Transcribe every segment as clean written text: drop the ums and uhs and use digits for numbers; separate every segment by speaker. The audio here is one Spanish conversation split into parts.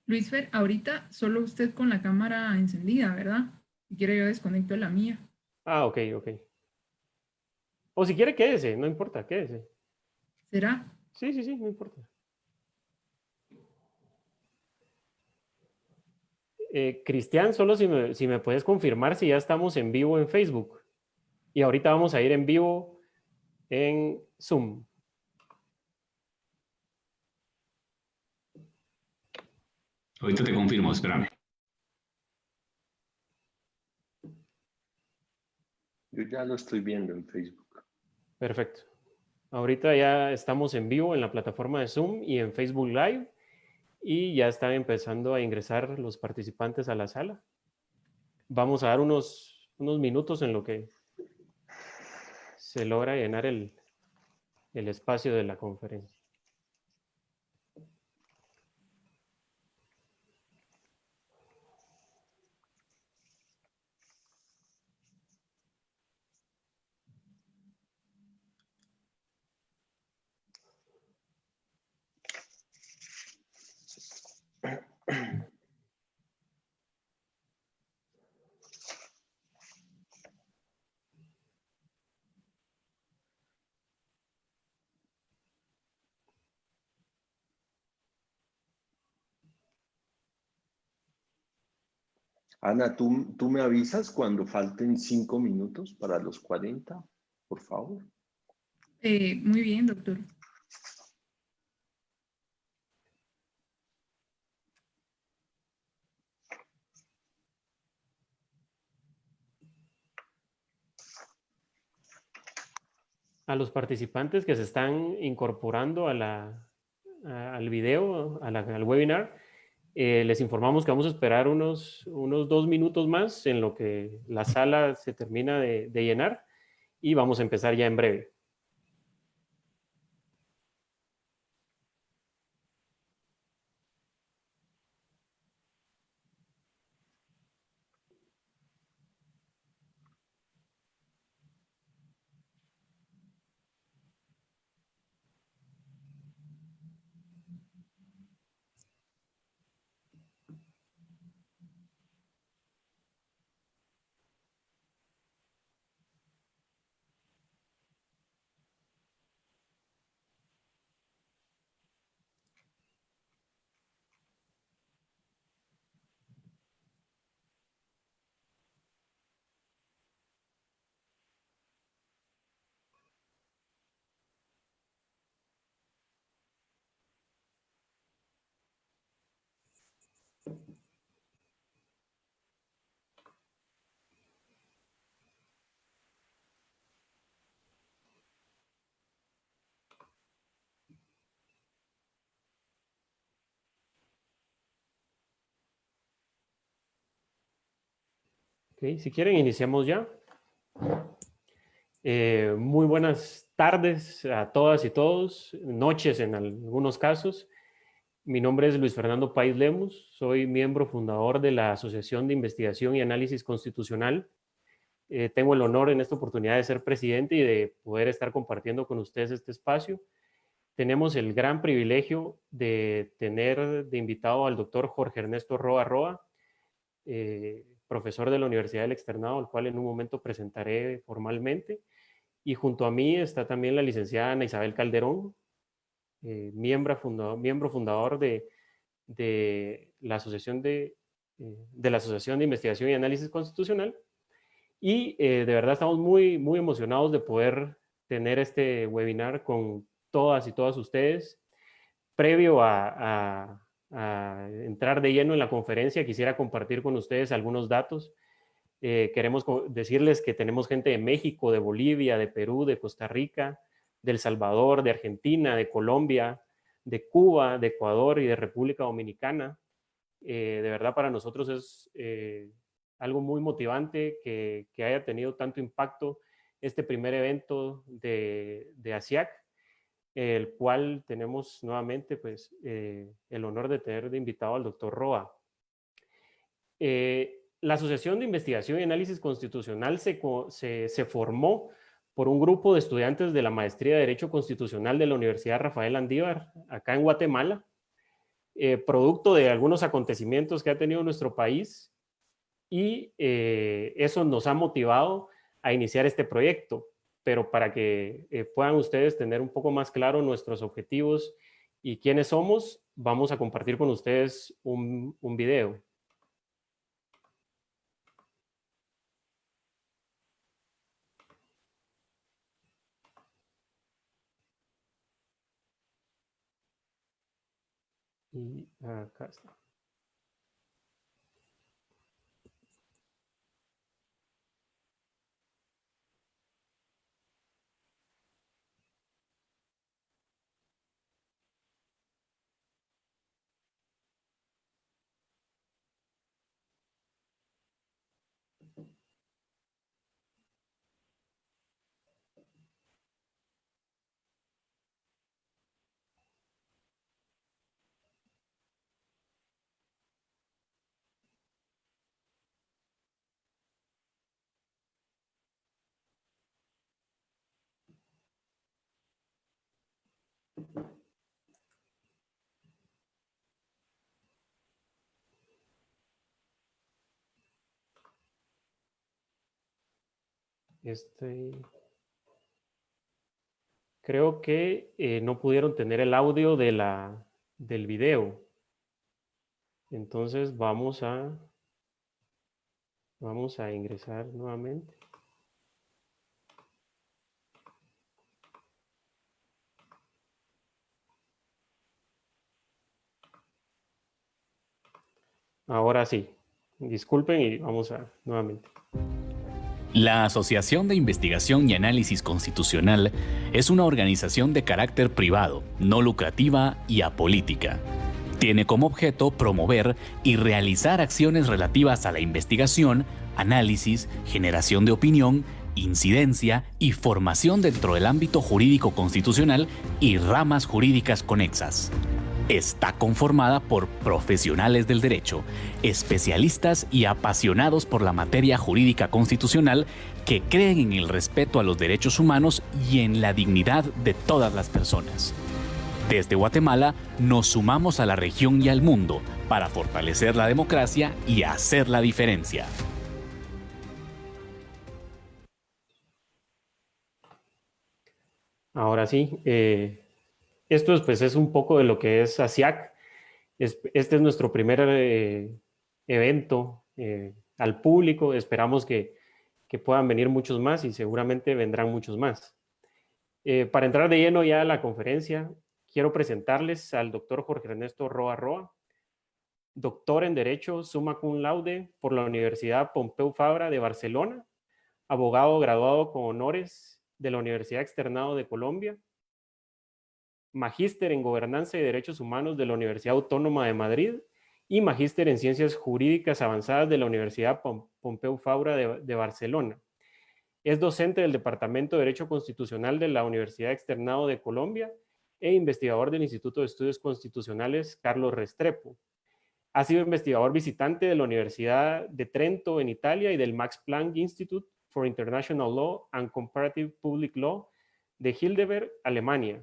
Speaker 1: Luisfer, ahorita solo usted con la cámara encendida, ¿verdad? Si quiere yo desconecto la mía.
Speaker 2: Ah, ok, ok. O si quiere, quédese, no importa, quédese.
Speaker 1: ¿Será?
Speaker 2: Sí, sí, sí, no importa. Cristian, solo si me puedes confirmar si ya estamos en vivo en Facebook. Y ahorita vamos a ir en vivo en Zoom.
Speaker 3: Ahorita te confirmo, espérame.
Speaker 4: Yo ya lo estoy viendo en Facebook.
Speaker 2: Perfecto. Ahorita ya estamos en vivo en la plataforma de Zoom y en Facebook Live. Y ya están empezando a ingresar los participantes a la sala. Vamos a dar unos minutos en lo que se logra llenar el espacio de la conferencia.
Speaker 4: Ana, ¿tú me avisas cuando falten 5 minutos para los 40, por favor?
Speaker 1: Muy bien, doctor.
Speaker 2: A los participantes que se están incorporando al video, al webinar, les informamos que vamos a esperar unos 2 minutos más en lo que la sala se termina de llenar y vamos a empezar ya en breve. Okay, si quieren, iniciamos ya. Muy buenas tardes a todas y todos, noches en algunos casos. Mi nombre es Luis Fernando Páez Lemus, soy miembro fundador de la Asociación de Investigación y Análisis Constitucional. Tengo el honor en esta oportunidad de ser presidente y de poder estar compartiendo con ustedes este espacio. Tenemos el gran privilegio de tener de invitado al doctor Jorge Ernesto Roa Roa, profesor de la Universidad del Externado, al cual en un momento presentaré formalmente. Y junto a mí está también la licenciada Ana Isabel Calderón, miembro fundador de la Asociación de la Asociación de Investigación y Análisis Constitucional. Y de verdad estamos muy, muy emocionados de poder tener este webinar con todas y todas ustedes. Previo a entrar de lleno en la conferencia, quisiera compartir con ustedes algunos datos. Queremos decirles que tenemos gente de México, de Bolivia, de Perú, de Costa Rica, de El Salvador, de Argentina, de Colombia, de Cuba, de Ecuador y de República Dominicana. De verdad para nosotros es algo muy motivante que haya tenido tanto impacto este primer evento de ASIAC, el cual tenemos nuevamente pues, el honor de tener de invitado al doctor Roa. La Asociación de Investigación y Análisis Constitucional se formó por un grupo de estudiantes de la Maestría de Derecho Constitucional de la Universidad Rafael Andívar, acá en Guatemala. producto de algunos acontecimientos que ha tenido nuestro país, y eso nos ha motivado a iniciar este proyecto. Pero para que puedan ustedes tener un poco más claro nuestros objetivos y quiénes somos, vamos a compartir con ustedes un video. Y acá está. Creo que no pudieron tener el audio del video. Entonces vamos a ingresar nuevamente. Ahora sí. Disculpen y vamos a nuevamente.
Speaker 5: La Asociación de Investigación y Análisis Constitucional es una organización de carácter privado, no lucrativa y apolítica. Tiene como objeto promover y realizar acciones relativas a la investigación, análisis, generación de opinión, incidencia y formación dentro del ámbito jurídico constitucional y ramas jurídicas conexas. Está conformada por profesionales del derecho, especialistas y apasionados por la materia jurídica constitucional que creen en el respeto a los derechos humanos y en la dignidad de todas las personas. Desde Guatemala nos sumamos a la región y al mundo para fortalecer la democracia y hacer la diferencia.
Speaker 2: Ahora sí, esto pues, es un poco de lo que es ASIAC. Este es nuestro primer evento al público. Esperamos que puedan venir muchos más y seguramente vendrán muchos más. Para entrar de lleno ya a la conferencia, quiero presentarles al doctor Jorge Ernesto Roa Roa, doctor en Derecho summa cum laude por la Universidad Pompeu Fabra de Barcelona, abogado graduado con honores de la Universidad Externado de Colombia, magíster en Gobernanza y Derechos Humanos de la Universidad Autónoma de Madrid y magíster en Ciencias Jurídicas Avanzadas de la Universidad Pompeu Fabra de Barcelona. Es docente del Departamento de Derecho Constitucional de la Universidad Externado de Colombia e investigador del Instituto de Estudios Constitucionales Carlos Restrepo. Ha sido investigador visitante de la Universidad de Trento en Italia y del Max Planck Institute for International Law and Comparative Public Law de Heidelberg, Alemania.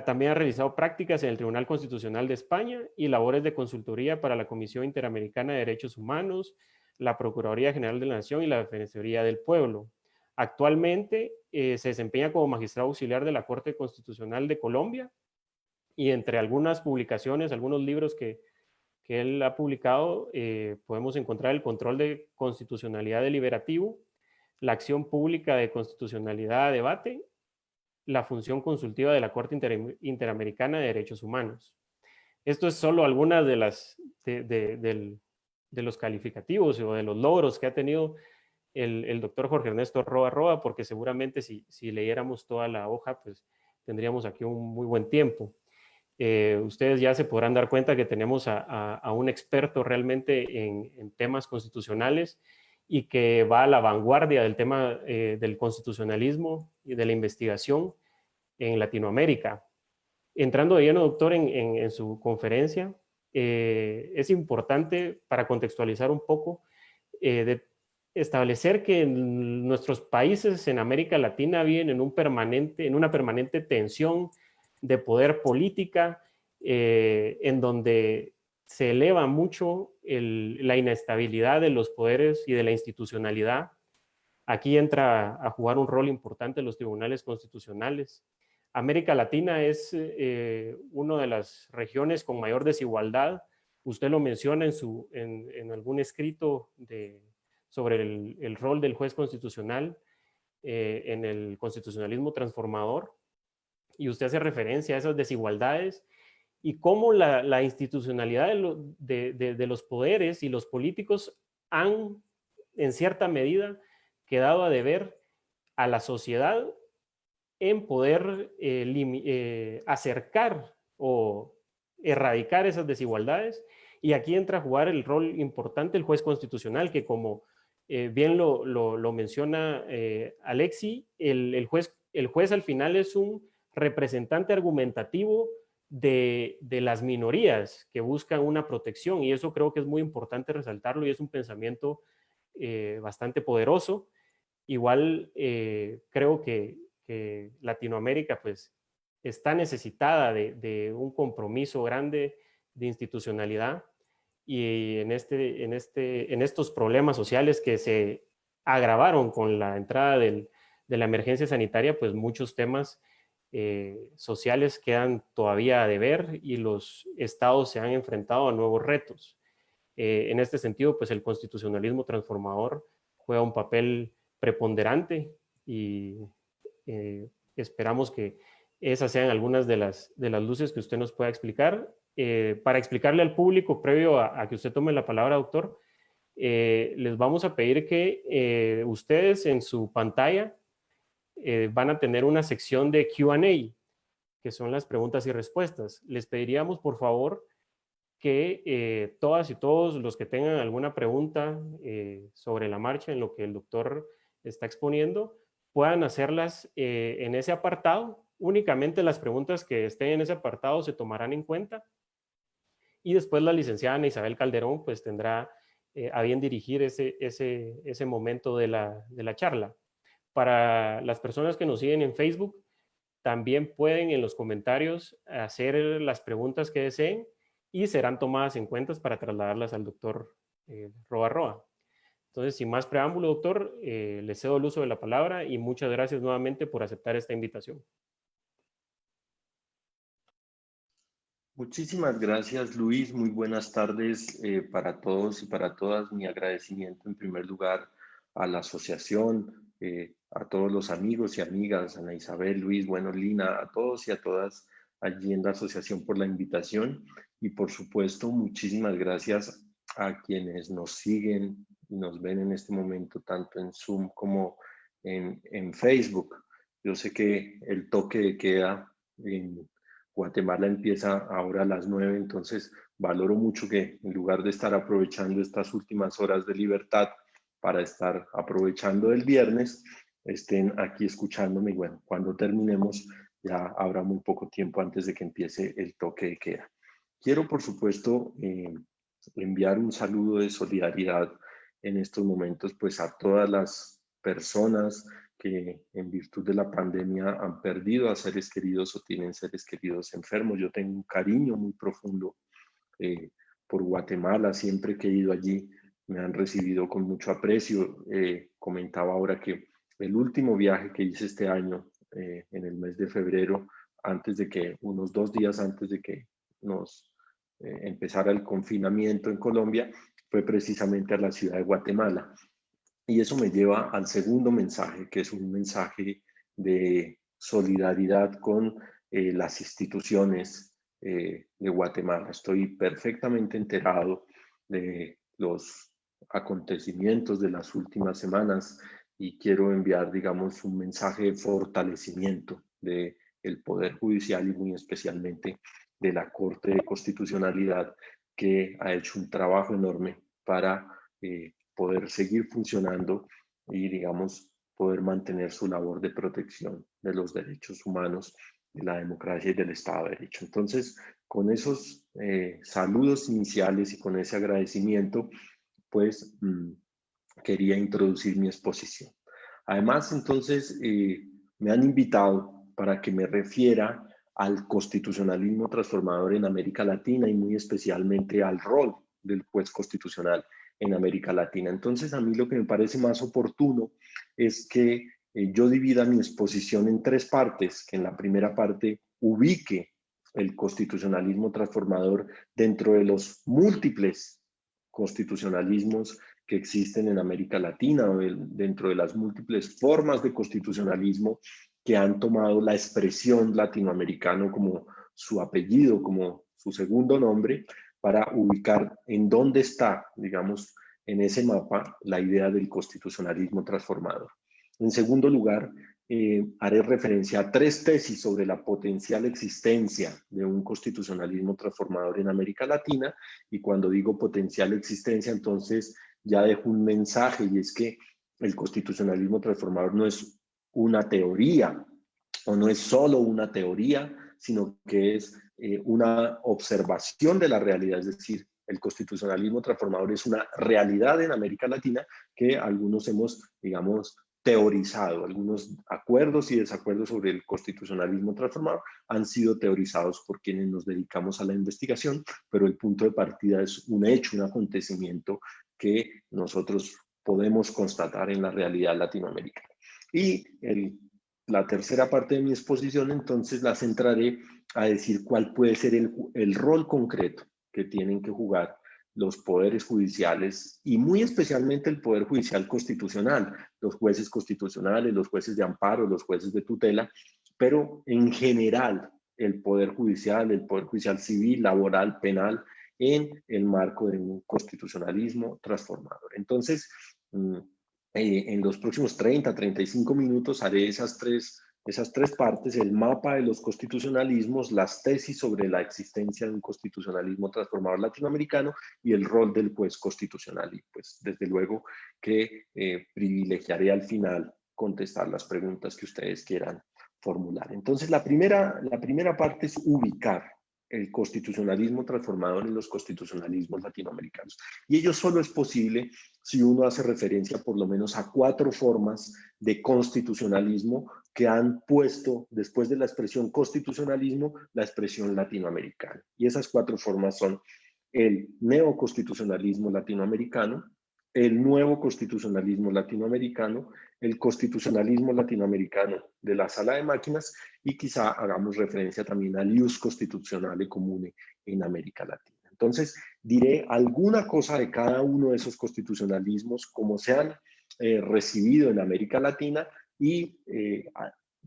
Speaker 2: También ha realizado prácticas en el Tribunal Constitucional de España y labores de consultoría para la Comisión Interamericana de Derechos Humanos, la Procuraduría General de la Nación y la Defensoría del Pueblo. Actualmente se desempeña como magistrado auxiliar de la Corte Constitucional de Colombia y entre algunas publicaciones, algunos libros que él ha publicado, podemos encontrar el control de constitucionalidad deliberativo, la acción pública de constitucionalidad a debate, la función consultiva de la Corte Interamericana de Derechos Humanos. Esto es solo algunas de los calificativos o de los logros que ha tenido el doctor Jorge Ernesto Roa Roa, porque seguramente si leyéramos toda la hoja, pues tendríamos aquí un muy buen tiempo. Ustedes ya se podrán dar cuenta que tenemos a un experto realmente en temas constitucionales y que va a la vanguardia del tema del constitucionalismo y de la investigación en Latinoamérica. Entrando de lleno, doctor, en su conferencia, es importante para contextualizar un poco, de establecer que nuestros países en América Latina viven en una permanente tensión de poder política en donde se eleva mucho la inestabilidad de los poderes y de la institucionalidad. Aquí entra a jugar un rol importante los tribunales constitucionales. América Latina es una de las regiones con mayor desigualdad. Usted lo menciona en algún escrito sobre el rol del juez constitucional en el constitucionalismo transformador, y usted hace referencia a esas desigualdades y cómo la institucionalidad de los poderes y los políticos han, en cierta medida, quedado a deber a la sociedad en poder acercar o erradicar esas desigualdades. Y aquí entra a jugar el rol importante el juez constitucional, que como bien lo menciona Alexi, el juez al final es un representante argumentativo de las minorías que buscan una protección, y eso creo que es muy importante resaltarlo, y es un pensamiento bastante poderoso. Igual creo que Latinoamérica pues está necesitada de un compromiso grande de institucionalidad, y en estos problemas sociales que se agravaron con la entrada de la emergencia sanitaria, pues muchos temas sociales quedan todavía a deber y los estados se han enfrentado a nuevos retos. En este sentido, pues el constitucionalismo transformador juega un papel preponderante, y esperamos que esas sean algunas de las luces que usted nos pueda explicar. Para explicarle al público, previo a que usted tome la palabra, doctor, les vamos a pedir que ustedes en su pantalla van a tener una sección de Q&A, que son las preguntas y respuestas. Les pediríamos, por favor, que todas y todos los que tengan alguna pregunta sobre la marcha en lo que el doctor está exponiendo, puedan hacerlas en ese apartado. Únicamente las preguntas que estén en ese apartado se tomarán en cuenta, y después la licenciada Ana Isabel Calderón pues tendrá a bien dirigir ese momento de la charla. Para las personas que nos siguen en Facebook, también pueden en los comentarios hacer las preguntas que deseen, y serán tomadas en cuenta para trasladarlas al doctor Roa Roa. Entonces, sin más preámbulo, doctor, le cedo el uso de la palabra, y muchas gracias nuevamente por aceptar esta invitación.
Speaker 4: Muchísimas gracias, Luis. Muy buenas tardes para todos y para todas. Mi agradecimiento en primer lugar a la asociación, a todos los amigos y amigas, Ana Isabel, Luis, bueno, Lina, a todos y a todas allí en la asociación por la invitación, y por supuesto muchísimas gracias a quienes nos siguen y nos ven en este momento tanto en Zoom como en Facebook. Yo sé que el toque de queda en Guatemala empieza ahora a las 9, entonces valoro mucho que en lugar de estar aprovechando estas últimas horas de libertad para estar aprovechando el viernes, estén aquí escuchándome, y bueno, cuando terminemos ya habrá muy poco tiempo antes de que empiece el toque de queda. Quiero, por supuesto, enviar un saludo de solidaridad en estos momentos pues a todas las personas que en virtud de la pandemia han perdido a seres queridos o tienen seres queridos enfermos. Yo tengo un cariño muy profundo por Guatemala. Siempre que he ido allí me han recibido con mucho aprecio. Comentaba ahora que el último viaje que hice este año, en el mes de febrero, unos 2 días antes de que nos empezara el confinamiento en Colombia, fue precisamente a la ciudad de Guatemala. Y eso me lleva al segundo mensaje, que es un mensaje de solidaridad con las instituciones de Guatemala. Estoy perfectamente enterado de los acontecimientos de las últimas semanas, y quiero enviar, digamos, un mensaje de fortalecimiento del Poder Judicial y muy especialmente de la Corte de Constitucionalidad, que ha hecho un trabajo enorme para poder seguir funcionando y, digamos, poder mantener su labor de protección de los derechos humanos, de la democracia y del Estado de Derecho. Entonces, con esos saludos iniciales y con ese agradecimiento, pues quería introducir mi exposición. Además, entonces, me han invitado para que me refiera al constitucionalismo transformador en América Latina y muy especialmente al rol del juez constitucional en América Latina. Entonces, a mí lo que me parece más oportuno es que yo divida mi exposición en tres partes, que en la primera parte ubique el constitucionalismo transformador dentro de los múltiples constitucionalismos que existen en América Latina, o dentro de las múltiples formas de constitucionalismo que han tomado la expresión latinoamericano como su apellido, como su segundo nombre, para ubicar en dónde está, digamos, en ese mapa, la idea del constitucionalismo transformador. En segundo lugar, haré referencia a tres tesis sobre la potencial existencia de un constitucionalismo transformador en América Latina, y cuando digo potencial existencia, entonces ya dejo un mensaje, y es que el constitucionalismo transformador no es una teoría, o no es solo una teoría, sino que es una observación de la realidad, es decir, el constitucionalismo transformador es una realidad en América Latina que algunos hemos, digamos, teorizado. Algunos acuerdos y desacuerdos sobre el constitucionalismo transformador han sido teorizados por quienes nos dedicamos a la investigación, pero el punto de partida es un hecho, un acontecimiento que nosotros podemos constatar en la realidad latinoamericana. Y la tercera parte de mi exposición, entonces, la centraré a decir cuál puede ser el rol concreto que tienen que jugar los poderes judiciales y muy especialmente el Poder Judicial Constitucional, los jueces constitucionales, los jueces de amparo, los jueces de tutela, pero en general el Poder Judicial civil, laboral, penal, en el marco de un constitucionalismo transformador. Entonces, en los próximos 35 minutos haré esas tres partes: el mapa de los constitucionalismos, las tesis sobre la existencia de un constitucionalismo transformador latinoamericano y el rol del juez constitucional. Y pues desde luego que privilegiaré al final contestar las preguntas que ustedes quieran formular. Entonces la primera parte es ubicar el constitucionalismo transformador en los constitucionalismos latinoamericanos. Y ello solo es posible si uno hace referencia por lo menos a 4 formas de constitucionalismo que han puesto, después de la expresión constitucionalismo, la expresión latinoamericana. Y esas 4 formas son el neoconstitucionalismo latinoamericano, el nuevo constitucionalismo latinoamericano, el constitucionalismo latinoamericano de la sala de máquinas, y quizá hagamos referencia también al ius constitucionale comune en América Latina. Entonces, diré alguna cosa de cada uno de esos constitucionalismos, como se han recibido en América Latina, y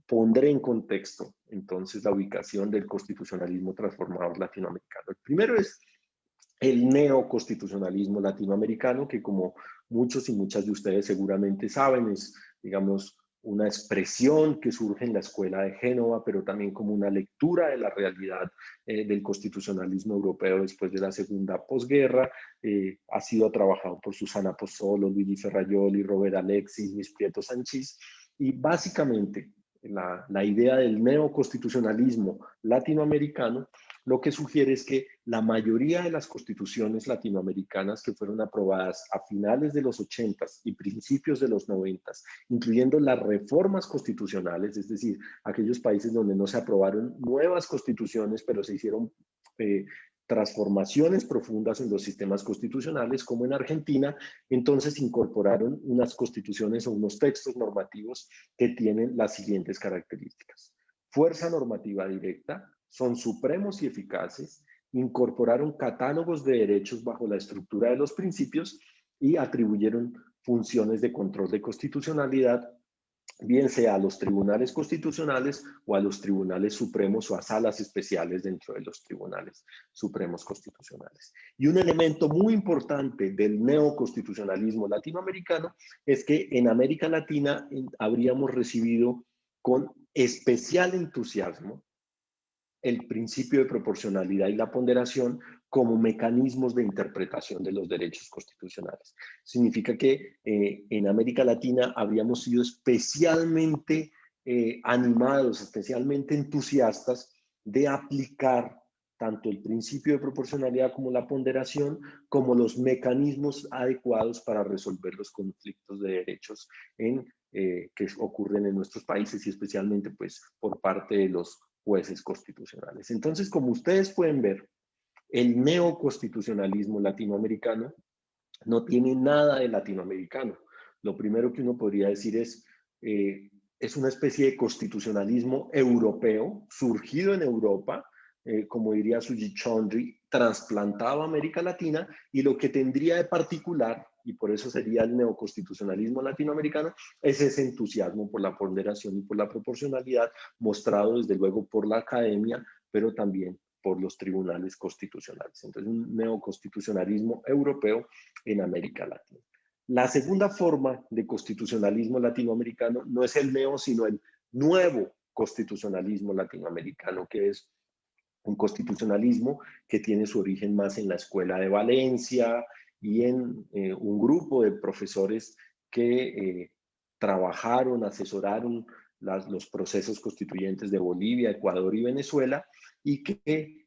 Speaker 4: pondré en contexto entonces la ubicación del constitucionalismo transformador latinoamericano. El primero es el neoconstitucionalismo latinoamericano, que como muchos y muchas de ustedes seguramente saben, es, digamos, una expresión que surge en la Escuela de Génova, pero también como una lectura de la realidad del constitucionalismo europeo después de la segunda posguerra. Ha sido trabajado por Susana Pozzolo, Luigi Ferrajoli, Robert Alexis, Luis Prieto Sanchís, y básicamente la idea del neoconstitucionalismo latinoamericano lo que sugiere es que la mayoría de las constituciones latinoamericanas que fueron aprobadas a finales de los 80s y principios de los 90s, incluyendo las reformas constitucionales, es decir, aquellos países donde no se aprobaron nuevas constituciones, pero se hicieron transformaciones profundas en los sistemas constitucionales, como en Argentina, entonces incorporaron unas constituciones o unos textos normativos que tienen las siguientes características: fuerza normativa directa, son supremos y eficaces, incorporaron catálogos de derechos bajo la estructura de los principios y atribuyeron funciones de control de constitucionalidad, bien sea a los tribunales constitucionales o a los tribunales supremos o a salas especiales dentro de los tribunales supremos constitucionales. Y un elemento muy importante del neoconstitucionalismo latinoamericano es que en América Latina habríamos recibido con especial entusiasmo el principio de proporcionalidad y la ponderación como mecanismos de interpretación de los derechos constitucionales. Significa que en América Latina habríamos sido especialmente animados, especialmente entusiastas de aplicar tanto el principio de proporcionalidad como la ponderación como los mecanismos adecuados para resolver los conflictos de derechos que ocurren en nuestros países, y especialmente pues por parte de los jueces constitucionales. Entonces, como ustedes pueden ver, el neoconstitucionalismo latinoamericano no tiene nada de latinoamericano. Lo primero que uno podría decir es una especie de constitucionalismo europeo, surgido en Europa, como diría Suji Chondri, trasplantado a América Latina, y lo que tendría de particular, y por eso sería el neoconstitucionalismo latinoamericano, es ese entusiasmo por la ponderación y por la proporcionalidad, mostrado desde luego por la academia, pero también por los tribunales constitucionales. Entonces, un neoconstitucionalismo europeo en América Latina. La segunda forma de constitucionalismo latinoamericano no es el neo, sino el nuevo constitucionalismo latinoamericano, que es un constitucionalismo que tiene su origen más en la Escuela de Valencia y en un grupo de profesores que trabajaron, asesoraron los procesos constituyentes de Bolivia, Ecuador y Venezuela, y que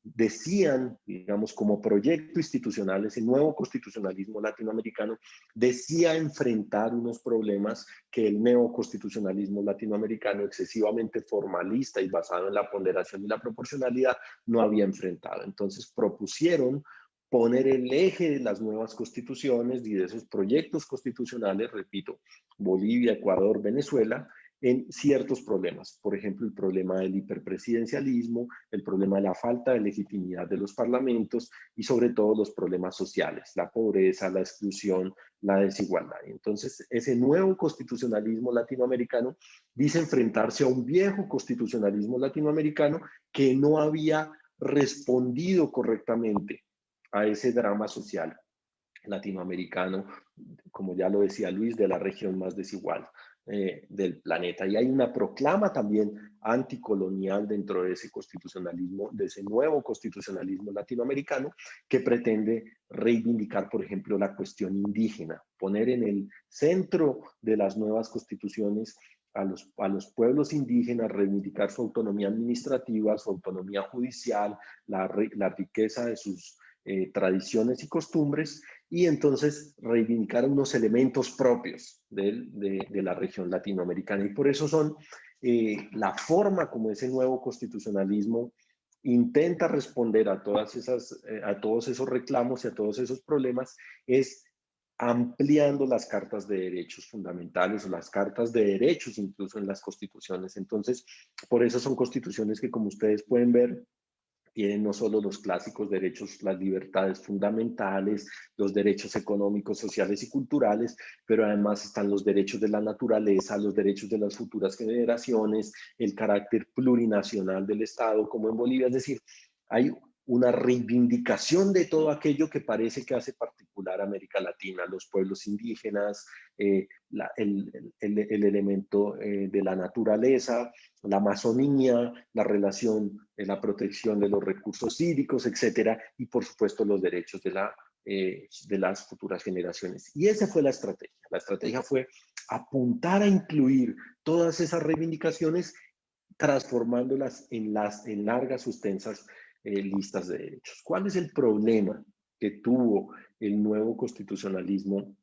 Speaker 4: decían, digamos, como proyecto institucional, ese nuevo constitucionalismo latinoamericano decía enfrentar unos problemas que el neoconstitucionalismo latinoamericano, excesivamente formalista y basado en la ponderación y la proporcionalidad, no había enfrentado. Entonces propusieron poner el eje de las nuevas constituciones y de esos proyectos constitucionales, repito, Bolivia, Ecuador, Venezuela, en ciertos problemas. Por ejemplo, el problema del hiperpresidencialismo, el problema de la falta de legitimidad de los parlamentos y sobre todo los problemas sociales, la pobreza, la exclusión, la desigualdad. Entonces, ese nuevo constitucionalismo latinoamericano dice enfrentarse a un viejo constitucionalismo latinoamericano que no había respondido correctamente a ese drama social latinoamericano, como ya lo decía Luis, de la región más desigual del planeta. Y hay una proclama también anticolonial dentro de ese constitucionalismo, de ese nuevo constitucionalismo latinoamericano, que pretende reivindicar, por ejemplo, la cuestión indígena, poner en el centro de las nuevas constituciones a los pueblos indígenas, reivindicar su autonomía administrativa, su autonomía judicial, la riqueza de sus tradiciones y costumbres, y entonces reivindicar unos elementos propios de la región latinoamericana. Y por eso son la forma como ese nuevo constitucionalismo intenta responder a todos esos reclamos y a todos esos problemas, es ampliando las cartas de derechos fundamentales o las cartas de derechos incluso en las constituciones. Entonces, por eso son constituciones que, como ustedes pueden ver, tienen no solo los clásicos derechos, las libertades fundamentales, los derechos económicos, sociales y culturales, pero además están los derechos de la naturaleza, los derechos de las futuras generaciones, el carácter plurinacional del Estado, como en Bolivia. Es decir, hay una reivindicación de todo aquello que parece que hace particular a América Latina, los pueblos indígenas, el elemento de la naturaleza, la Amazonía, la relación, la protección de los recursos hídricos, etcétera, y por supuesto los derechos de las futuras generaciones. Y esa fue la estrategia. La estrategia fue apuntar a incluir todas esas reivindicaciones, transformándolas en largas, extensas listas de derechos. ¿Cuál es el problema que tuvo el nuevo constitucionalismo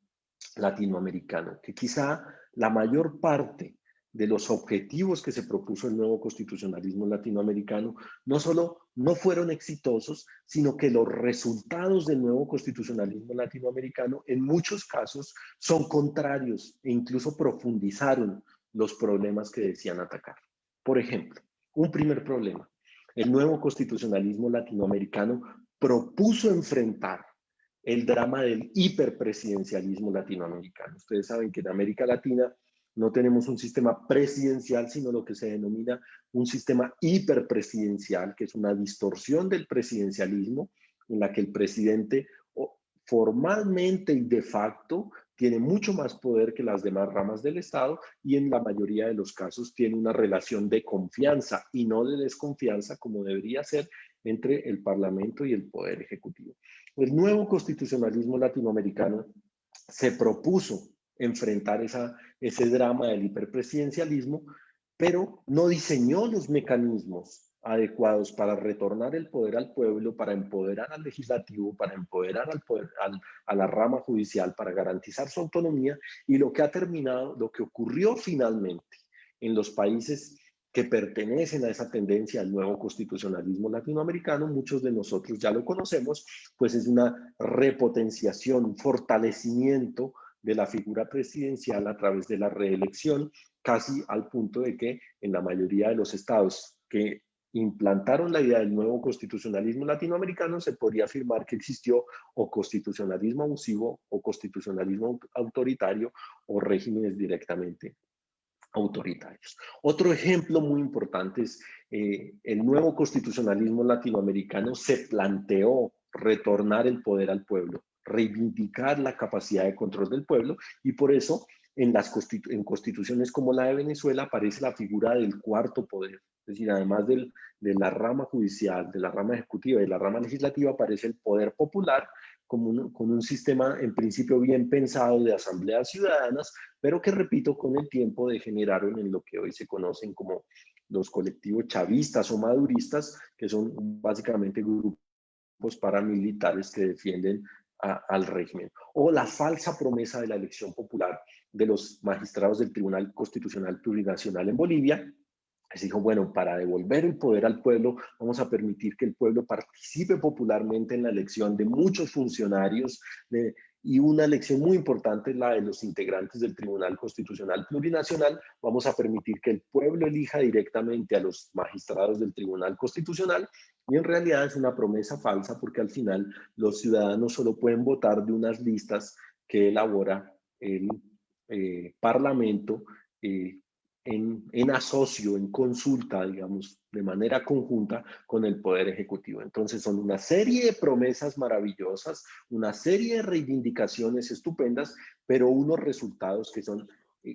Speaker 4: latinoamericano? Que quizá la mayor parte de los objetivos que se propuso el nuevo constitucionalismo latinoamericano no solo no fueron exitosos, sino que los resultados del nuevo constitucionalismo latinoamericano en muchos casos son contrarios e incluso profundizaron los problemas que decían atacar. Por ejemplo, un primer problema: el nuevo constitucionalismo latinoamericano propuso enfrentar el drama del hiperpresidencialismo latinoamericano. Ustedes saben que en América Latina no tenemos un sistema presidencial, sino lo que se denomina un sistema hiperpresidencial, que es una distorsión del presidencialismo, en la que el presidente formalmente y de facto tiene mucho más poder que las demás ramas del Estado y en la mayoría de los casos tiene una relación de confianza y no de desconfianza, como debería ser, entre el Parlamento y el Poder Ejecutivo. El nuevo constitucionalismo latinoamericano se propuso enfrentar ese drama del hiperpresidencialismo, pero no diseñó los mecanismos adecuados para retornar el poder al pueblo, para empoderar al legislativo, para empoderar a la rama judicial, para garantizar su autonomía. Y lo que ocurrió finalmente en los países que pertenecen a esa tendencia al nuevo constitucionalismo latinoamericano, muchos de nosotros ya lo conocemos, pues es una repotenciación, un fortalecimiento de la figura presidencial a través de la reelección, casi al punto de que en la mayoría de los estados que implantaron la idea del nuevo constitucionalismo latinoamericano, se podría afirmar que existió o constitucionalismo abusivo o constitucionalismo autoritario o regímenes directamente autoritarios. Otro ejemplo muy importante es el nuevo constitucionalismo latinoamericano se planteó retornar el poder al pueblo, reivindicar la capacidad de control del pueblo, y por eso en constituciones como la de Venezuela aparece la figura del cuarto poder. Es decir, además de la rama judicial, de la rama ejecutiva y de la rama legislativa, aparece el poder popular con un sistema en principio bien pensado de asambleas ciudadanas, pero que, repito, con el tiempo degeneraron en lo que hoy se conocen como los colectivos chavistas o maduristas, que son básicamente grupos paramilitares que defienden al régimen. O la falsa promesa de la elección popular de los magistrados del Tribunal Constitucional Plurinacional en Bolivia, que se dijo, bueno, para devolver el poder al pueblo, vamos a permitir que el pueblo participe popularmente en la elección de muchos funcionarios, y una elección muy importante es la de los integrantes del Tribunal Constitucional Plurinacional. Vamos a permitir que el pueblo elija directamente a los magistrados del Tribunal Constitucional, y en realidad es una promesa falsa, porque al final los ciudadanos solo pueden votar de unas listas que elabora el Parlamento en asocio, en consulta, digamos, de manera conjunta con el Poder Ejecutivo. Entonces son una serie de promesas maravillosas, una serie de reivindicaciones estupendas, pero unos resultados que son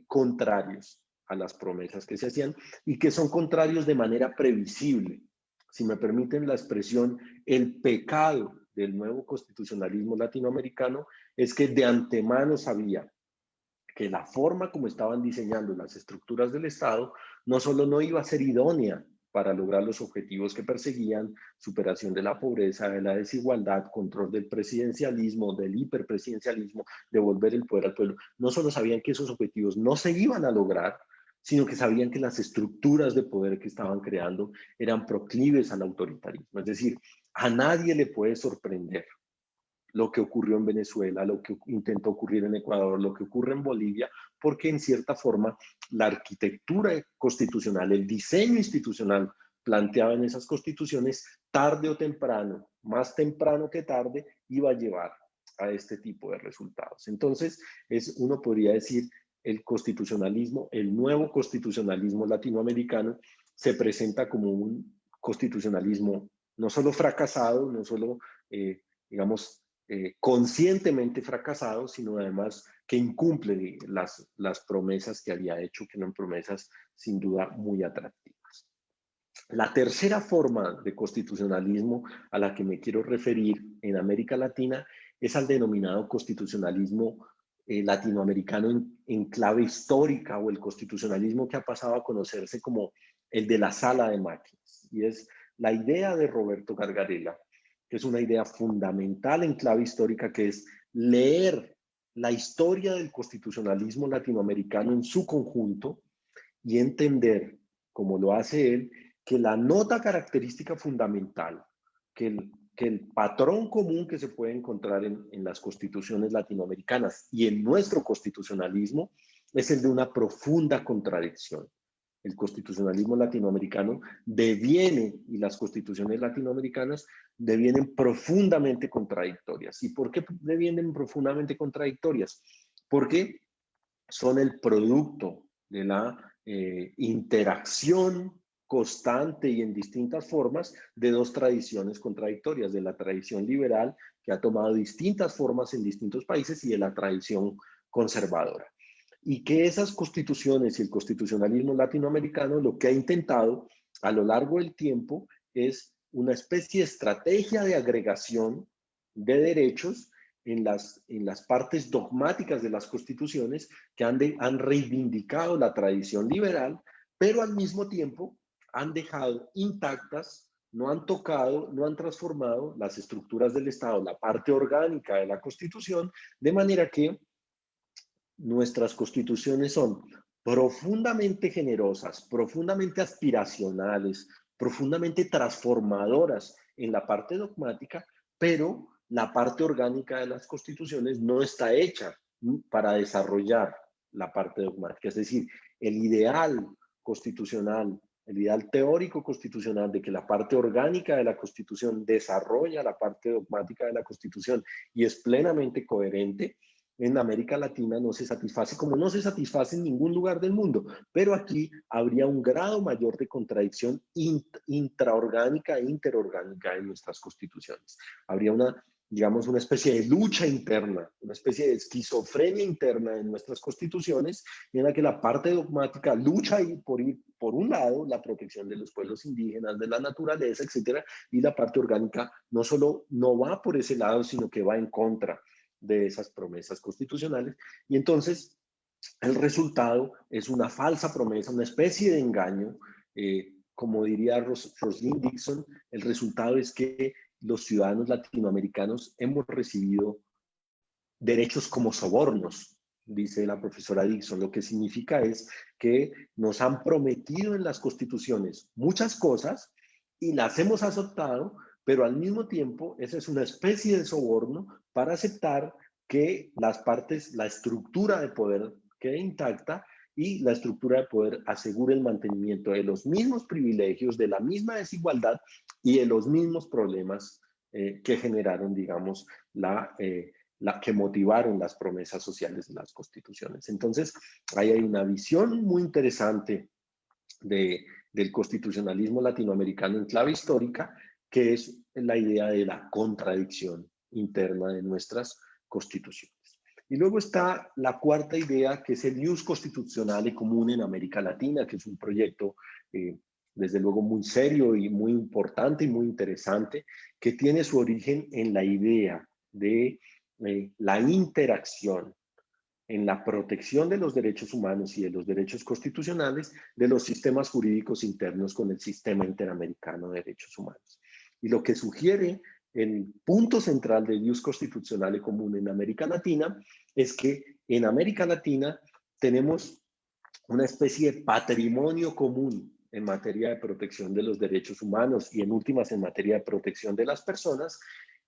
Speaker 4: contrarios a las promesas que se hacían, y que son contrarios de manera previsible. Si me permiten la expresión, el pecado del nuevo constitucionalismo latinoamericano es que de antemano sabía que la forma como estaban diseñando las estructuras del Estado no solo no iba a ser idónea para lograr los objetivos que perseguían, superación de la pobreza, de la desigualdad, control del presidencialismo, del hiperpresidencialismo, devolver el poder al pueblo. No solo sabían que esos objetivos no se iban a lograr, sino que sabían que las estructuras de poder que estaban creando eran proclives al autoritarismo. Es decir, a nadie le puede sorprender lo que ocurrió en Venezuela, lo que intentó ocurrir en Ecuador, lo que ocurre en Bolivia, porque en cierta forma la arquitectura constitucional, el diseño institucional planteado en esas constituciones, tarde o temprano, más temprano que tarde, iba a llevar a este tipo de resultados. Entonces, uno podría decir, el constitucionalismo, el nuevo constitucionalismo latinoamericano, se presenta como un constitucionalismo no solo fracasado, no solo, digamos, conscientemente fracasado, sino además que incumple las promesas que había hecho, que eran promesas sin duda muy atractivas. La tercera forma de constitucionalismo a la que me quiero referir en América Latina es al denominado constitucionalismo latinoamericano en clave histórica, o el constitucionalismo que ha pasado a conocerse como el de la sala de máquinas. Y es la idea de Roberto Gargarella, que es una idea fundamental en clave histórica, que es leer la historia del constitucionalismo latinoamericano en su conjunto y entender, como lo hace él, que la nota característica fundamental, que el patrón común que se puede encontrar en las constituciones latinoamericanas y en nuestro constitucionalismo, es el de una profunda contradicción. El constitucionalismo latinoamericano deviene, y las constituciones latinoamericanas devienen profundamente contradictorias. ¿Y por qué devienen profundamente contradictorias? Porque son el producto de la interacción constante y en distintas formas de dos tradiciones contradictorias, de la tradición liberal, que ha tomado distintas formas en distintos países, y de la tradición conservadora. Y que esas constituciones y el constitucionalismo latinoamericano lo que ha intentado a lo largo del tiempo es una especie de estrategia de agregación de derechos en las partes dogmáticas de las constituciones, que han reivindicado la tradición liberal, pero al mismo tiempo han dejado intactas, no han tocado, no han transformado las estructuras del Estado, la parte orgánica de la Constitución, de manera que nuestras constituciones son profundamente generosas, profundamente aspiracionales, profundamente transformadoras en la parte dogmática, pero la parte orgánica de las constituciones no está hecha para desarrollar la parte dogmática. Es decir, el ideal constitucional, el ideal teórico constitucional de que la parte orgánica de la Constitución desarrolla la parte dogmática de la Constitución y es plenamente coherente, en América Latina no se satisface, como no se satisface en ningún lugar del mundo, pero aquí habría un grado mayor de contradicción intraorgánica e interorgánica en nuestras constituciones. Habría una, digamos, una especie de lucha interna, una especie de esquizofrenia interna en nuestras constituciones, en la que la parte dogmática lucha por ir, por un lado, la protección de los pueblos indígenas, de la naturaleza, etcétera, y la parte orgánica no solo no va por ese lado, sino que va en contra de esas promesas constitucionales. Y entonces el resultado es una falsa promesa, una especie de engaño. Como diría Rosalind Dixon, el resultado es que los ciudadanos latinoamericanos hemos recibido derechos como sobornos, dice la profesora Dixon. Lo que significa es que nos han prometido en las constituciones muchas cosas y las hemos aceptado, pero al mismo tiempo esa es una especie de soborno para aceptar que las partes, la estructura de poder quede intacta y la estructura de poder asegure el mantenimiento de los mismos privilegios, de la misma desigualdad y de los mismos problemas que generaron, digamos, que motivaron las promesas sociales de las constituciones. Entonces, ahí hay una visión muy interesante del constitucionalismo latinoamericano en clave histórica, que es la idea de la contradicción interna de nuestras constituciones. Y luego está la cuarta idea, que es el ius constitucionale comune en América Latina, que es un proyecto desde luego muy serio y muy importante y muy interesante, que tiene su origen en la idea de la interacción en la protección de los derechos humanos y de los derechos constitucionales de los sistemas jurídicos internos con el sistema interamericano de derechos humanos. Y lo que sugiere el punto central del ius constitucionale común en América Latina es que en América Latina tenemos una especie de patrimonio común en materia de protección de los derechos humanos y en últimas en materia de protección de las personas,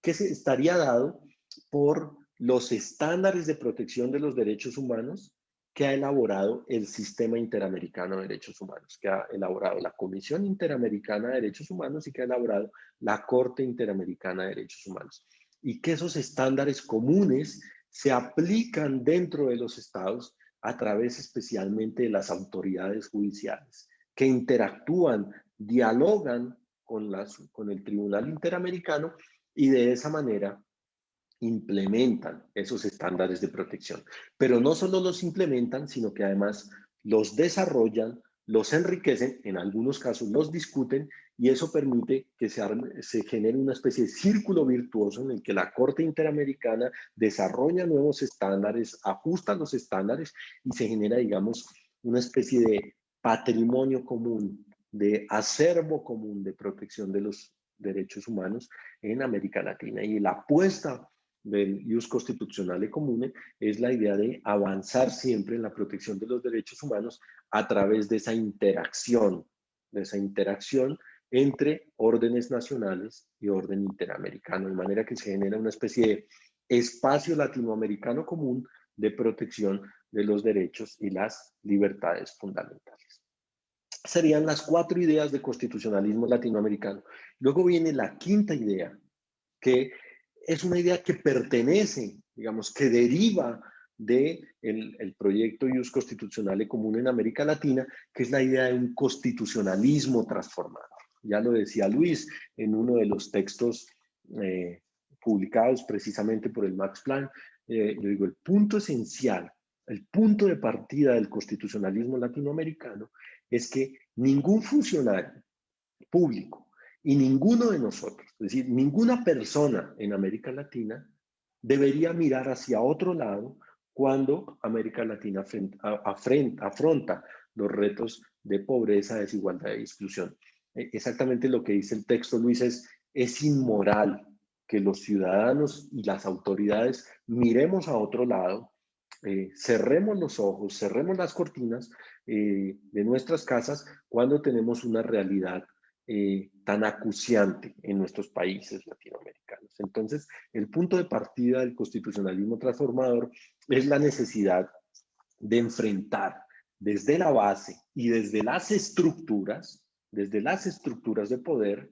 Speaker 4: que se estaría dado por los estándares de protección de los derechos humanos que ha elaborado el Sistema Interamericano de Derechos Humanos, que ha elaborado la Comisión Interamericana de Derechos Humanos y que ha elaborado la Corte Interamericana de Derechos Humanos. Y que esos estándares comunes se aplican dentro de los estados a través especialmente de las autoridades judiciales, que interactúan, dialogan con el Tribunal Interamericano y de esa manera implementan esos estándares de protección. Pero no solo los implementan, sino que además los desarrollan, los enriquecen, en algunos casos los discuten, y eso permite que se genere una especie de círculo virtuoso en el que la Corte Interamericana desarrolla nuevos estándares, ajusta los estándares y se genera, digamos, una especie de patrimonio común, de acervo común de protección de los derechos humanos en América Latina. Y la apuesta del ius constitucionale comune es la idea de avanzar siempre en la protección de los derechos humanos a través de esa interacción entre órdenes nacionales y orden interamericano, de manera que se genera una especie de espacio latinoamericano común de protección de los derechos y las libertades fundamentales. Serían las 4 ideas de constitucionalismo latinoamericano. Luego viene la quinta idea, que es una idea que pertenece, digamos, que deriva del proyecto ius constitucionale común en América Latina, que es la idea de un constitucionalismo transformado. Ya lo decía Luis en uno de los textos publicados precisamente por el Max Planck. Yo digo, el punto esencial, el punto de partida del constitucionalismo latinoamericano es que ningún funcionario público y ninguno de nosotros, es decir, ninguna persona en América Latina debería mirar hacia otro lado cuando América Latina afronta los retos de pobreza, desigualdad y exclusión. Exactamente lo que dice el texto, Luis, es inmoral que los ciudadanos y las autoridades miremos a otro lado cerremos los ojos, cerremos las cortinas de nuestras casas cuando tenemos una realidad tan acuciante en nuestros países latinoamericanos. Entonces, el punto de partida del constitucionalismo transformador es la necesidad de enfrentar desde la base y desde las estructuras de poder,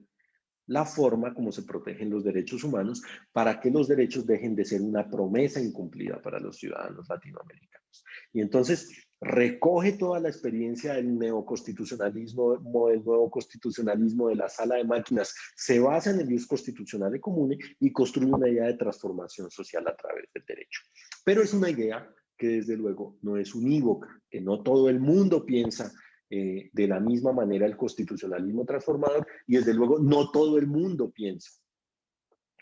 Speaker 4: la forma como se protegen los derechos humanos para que los derechos dejen de ser una promesa incumplida para los ciudadanos latinoamericanos. Y entonces recoge toda la experiencia del neoconstitucionalismo, del nuevo constitucionalismo de la sala de máquinas, se basa en el ius constitucionale comune y construye una idea de transformación social a través del derecho. Pero es una idea que desde luego no es unívoca, que no todo el mundo piensa de la misma manera el constitucionalismo transformador, y desde luego no todo el mundo piensa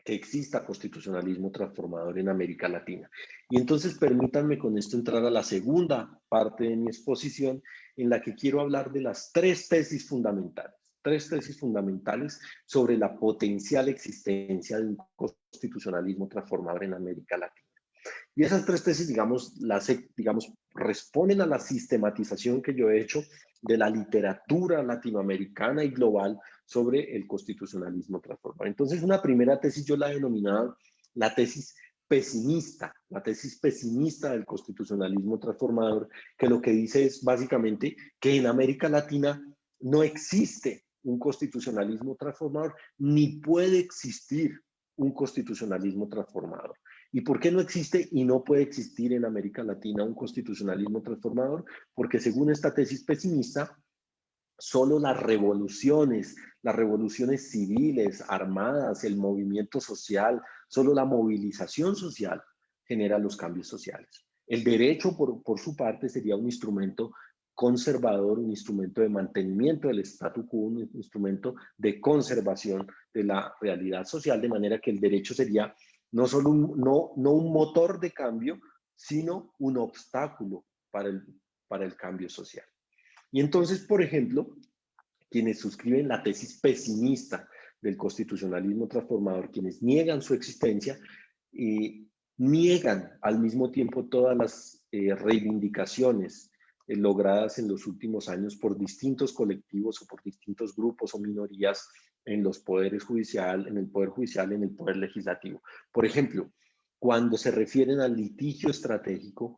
Speaker 4: que exista constitucionalismo transformador en América Latina. Y entonces permítanme con esto entrar a la segunda parte de mi exposición, en la que quiero hablar de las tres tesis fundamentales sobre la potencial existencia de un constitucionalismo transformador en América Latina. Y esas tres tesis, digamos, responden a la sistematización que yo he hecho de la literatura latinoamericana y global sobre el constitucionalismo transformador. Entonces, una primera tesis yo la he denominado la tesis pesimista del constitucionalismo transformador, que lo que dice es básicamente que en América Latina no existe un constitucionalismo transformador, ni puede existir un constitucionalismo transformador. ¿Y por qué no existe y no puede existir en América Latina un constitucionalismo transformador? Porque según esta tesis pesimista, solo las revoluciones civiles, armadas, el movimiento social, solo la movilización social genera los cambios sociales. El derecho, por su parte, sería un instrumento conservador, un instrumento de mantenimiento del statu quo, un instrumento de conservación de la realidad social, de manera que el derecho sería no solo no un motor de cambio, sino un obstáculo para el cambio social. Y entonces, por ejemplo, quienes suscriben la tesis pesimista del constitucionalismo transformador, quienes niegan su existencia, niegan al mismo tiempo todas las reivindicaciones logradas en los últimos años por distintos colectivos o por distintos grupos o minorías en los poderes judicial, en el poder judicial, en el poder legislativo. Por ejemplo, cuando se refieren al litigio estratégico,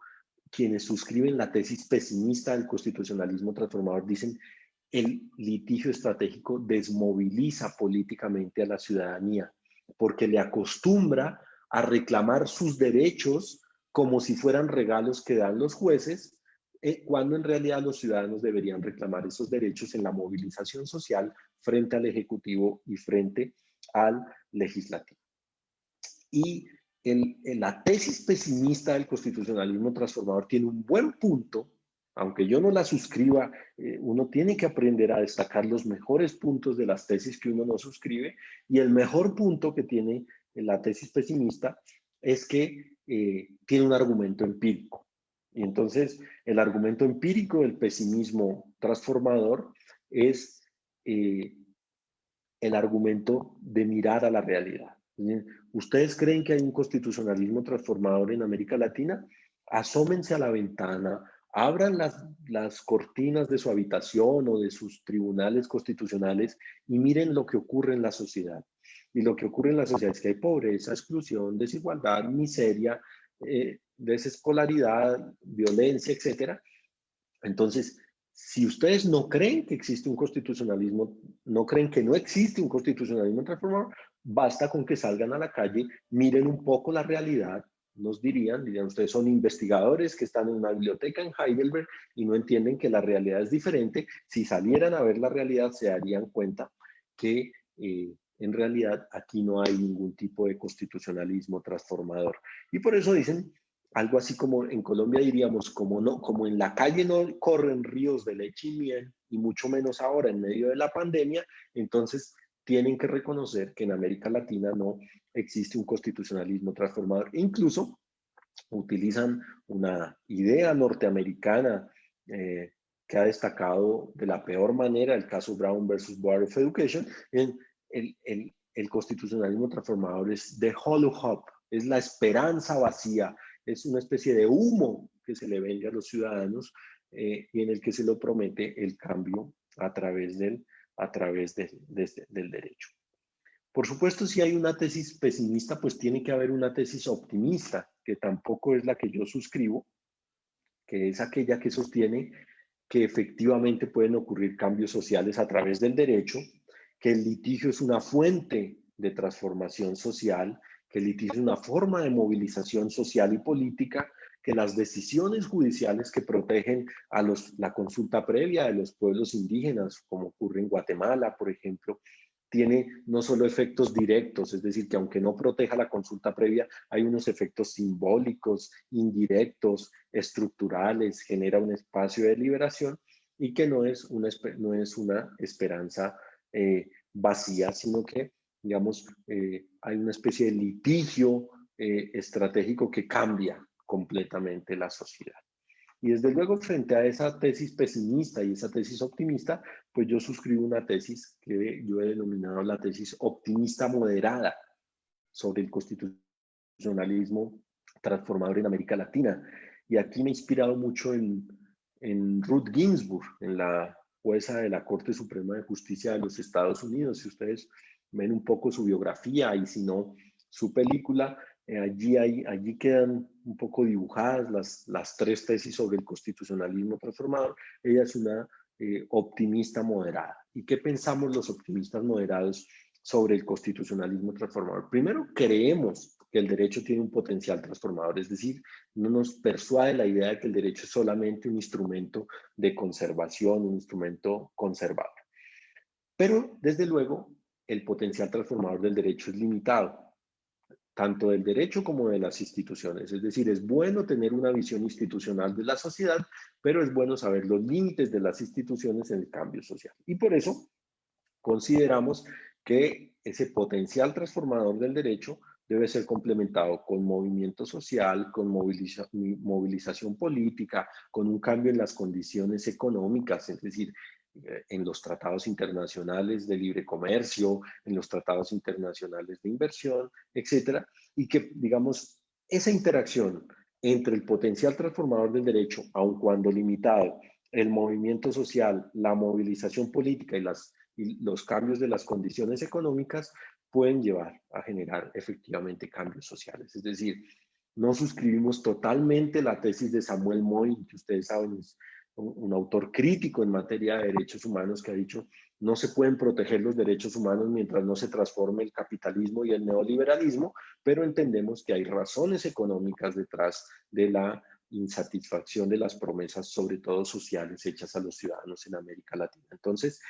Speaker 4: quienes suscriben la tesis pesimista del constitucionalismo transformador dicen el litigio estratégico desmoviliza políticamente a la ciudadanía porque le acostumbra a reclamar sus derechos como si fueran regalos que dan los jueces, cuando en realidad los ciudadanos deberían reclamar esos derechos en la movilización social frente al Ejecutivo y frente al Legislativo. Y la tesis pesimista del constitucionalismo transformador tiene un buen punto, aunque yo no la suscriba, uno tiene que aprender a destacar los mejores puntos de las tesis que uno no suscribe, y el mejor punto que tiene la tesis pesimista es que tiene un argumento empírico. Y entonces el argumento empírico del pesimismo transformador es el argumento de mirar a la realidad. ¿Ustedes creen que hay un constitucionalismo transformador en América Latina? Asómense a la ventana, abran las cortinas de su habitación o de sus tribunales constitucionales y miren lo que ocurre en la sociedad. Y lo que ocurre en la sociedad es que hay pobreza, exclusión, desigualdad, miseria, desescolaridad, violencia, etc. Entonces, si ustedes no creen que existe un constitucionalismo, no creen que no existe un constitucionalismo transformador, basta con que salgan a la calle, miren un poco la realidad, nos dirían ustedes son investigadores que están en una biblioteca en Heidelberg y no entienden que la realidad es diferente. Si salieran a ver la realidad se darían cuenta que en realidad aquí no hay ningún tipo de constitucionalismo transformador. Y por eso dicen algo así como en Colombia diríamos, como en la calle no corren ríos de leche y miel, y mucho menos ahora en medio de la pandemia, entonces tienen que reconocer que en América Latina no existe un constitucionalismo transformador. E incluso utilizan una idea norteamericana que ha destacado de la peor manera el caso Brown versus Board of Education. El constitucionalismo transformador es the hollow hope, es la esperanza vacía, es una especie de humo que se le vende a los ciudadanos y en el que se lo promete el cambio a través del derecho. Por supuesto, si hay una tesis pesimista, pues tiene que haber una tesis optimista, que tampoco es la que yo suscribo, que es aquella que sostiene que efectivamente pueden ocurrir cambios sociales a través del derecho, que el litigio es una fuente de transformación social, que el litigio es una forma de movilización social y política, que las decisiones judiciales que protegen a la consulta previa de los pueblos indígenas, como ocurre en Guatemala, por ejemplo, tiene no solo efectos directos, es decir, que aunque no proteja la consulta previa, hay unos efectos simbólicos, indirectos, estructurales, genera un espacio de liberación y que no es una esperanza vacía, sino que, digamos, hay una especie de litigio estratégico que cambia completamente la sociedad. Y desde luego, frente a esa tesis pesimista y esa tesis optimista, pues yo suscribo una tesis que yo he denominado la tesis optimista moderada sobre el constitucionalismo transformador en América Latina. Y aquí me he inspirado mucho en Ruth Ginsburg, en la jueza de la Corte Suprema de Justicia de los Estados Unidos. Si ustedes ven un poco su biografía y si no, su película, allí quedan un poco dibujadas las tres tesis sobre el constitucionalismo transformador. Ella es una optimista moderada. ¿Y qué pensamos los optimistas moderados sobre el constitucionalismo transformador? Primero, creemos que el derecho tiene un potencial transformador, es decir, no nos persuade la idea de que el derecho es solamente un instrumento de conservación, un instrumento conservador. Pero, desde luego, el potencial transformador del derecho es limitado, tanto del derecho como de las instituciones. Es decir, es bueno tener una visión institucional de la sociedad, pero es bueno saber los límites de las instituciones en el cambio social. Y por eso consideramos que ese potencial transformador del derecho debe ser complementado con movimiento social, con movilización política, con un cambio en las condiciones económicas, es decir, en los tratados internacionales de libre comercio, en los tratados internacionales de inversión, etcétera, y que, digamos, esa interacción entre el potencial transformador del derecho, aun cuando limitado, el movimiento social, la movilización política y los cambios de las condiciones económicas pueden llevar a generar efectivamente cambios sociales. Es decir, no suscribimos totalmente la tesis de Samuel Moyn, que ustedes saben es un autor crítico en materia de derechos humanos que ha dicho no se pueden proteger los derechos humanos mientras no se transforme el capitalismo y el neoliberalismo, pero entendemos que hay razones económicas detrás de la insatisfacción de las promesas, sobre todo sociales, hechas a los ciudadanos en América Latina. Entonces,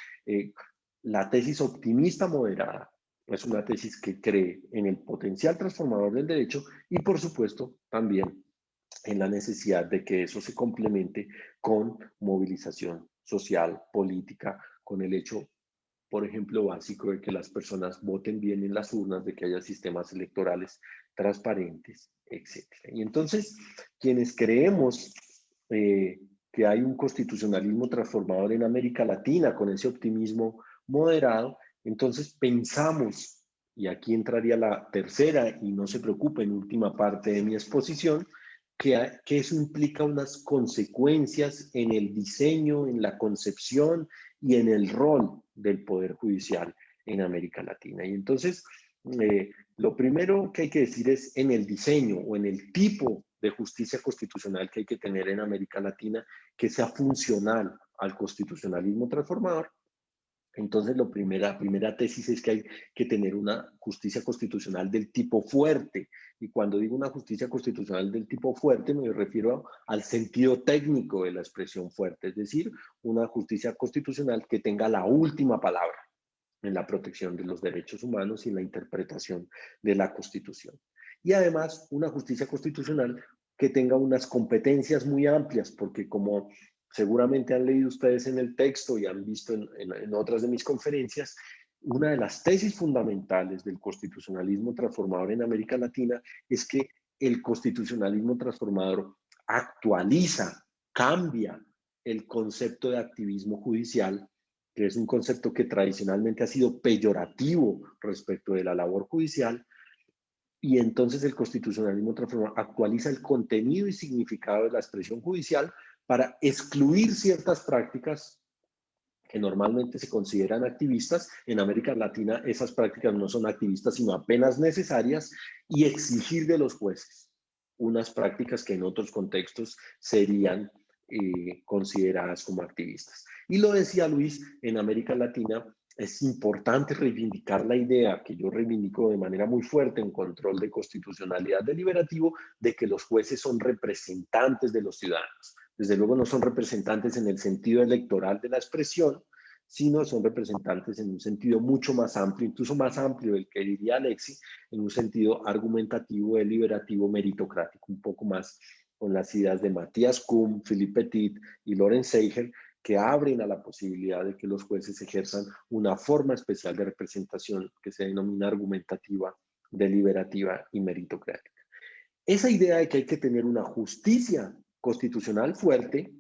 Speaker 4: la tesis optimista moderada es una tesis que cree en el potencial transformador del derecho y, por supuesto, también en la necesidad de que eso se complemente con movilización social, política, con el hecho, por ejemplo, básico de que las personas voten bien en las urnas, de que haya sistemas electorales transparentes, etc. Y entonces, quienes creemos que hay un constitucionalismo transformador en América Latina con ese optimismo moderado, entonces pensamos, y aquí entraría la tercera, y no se preocupen, última parte de mi exposición, que eso implica unas consecuencias en el diseño, en la concepción y en el rol del Poder Judicial en América Latina. Y entonces, lo primero que hay que decir es en el diseño o en el tipo de justicia constitucional que hay que tener en América Latina, que sea funcional al constitucionalismo transformador. Entonces, la primera tesis es que hay que tener una justicia constitucional del tipo fuerte. Y cuando digo una justicia constitucional del tipo fuerte, me refiero al sentido técnico de la expresión fuerte, es decir, una justicia constitucional que tenga la última palabra en la protección de los derechos humanos y en la interpretación de la Constitución. Y además, una justicia constitucional que tenga unas competencias muy amplias, porque como seguramente han leído ustedes en el texto y han visto en otras de mis conferencias, una de las tesis fundamentales del constitucionalismo transformador en América Latina es que el constitucionalismo transformador actualiza, cambia el concepto de activismo judicial, que es un concepto que tradicionalmente ha sido peyorativo respecto de la labor judicial, y entonces el constitucionalismo transformador actualiza el contenido y significado de la expresión judicial para excluir ciertas prácticas que normalmente se consideran activistas. En América Latina esas prácticas no son activistas, sino apenas necesarias, y exigir de los jueces unas prácticas que en otros contextos serían consideradas como activistas. Y lo decía Luis, en América Latina es importante reivindicar la idea que yo reivindico de manera muy fuerte en Control de Constitucionalidad Deliberativo, de que los jueces son representantes de los ciudadanos. Desde luego no son representantes en el sentido electoral de la expresión, sino son representantes en un sentido mucho más amplio, incluso más amplio del que diría Alexis, en un sentido argumentativo, deliberativo, meritocrático, un poco más con las ideas de Matías Kuhn, Philippe Petit y Lorenz Seiger, que abren a la posibilidad de que los jueces ejerzan una forma especial de representación que se denomina argumentativa, deliberativa y meritocrática. Esa idea de que hay que tener una justicia constitucional fuerte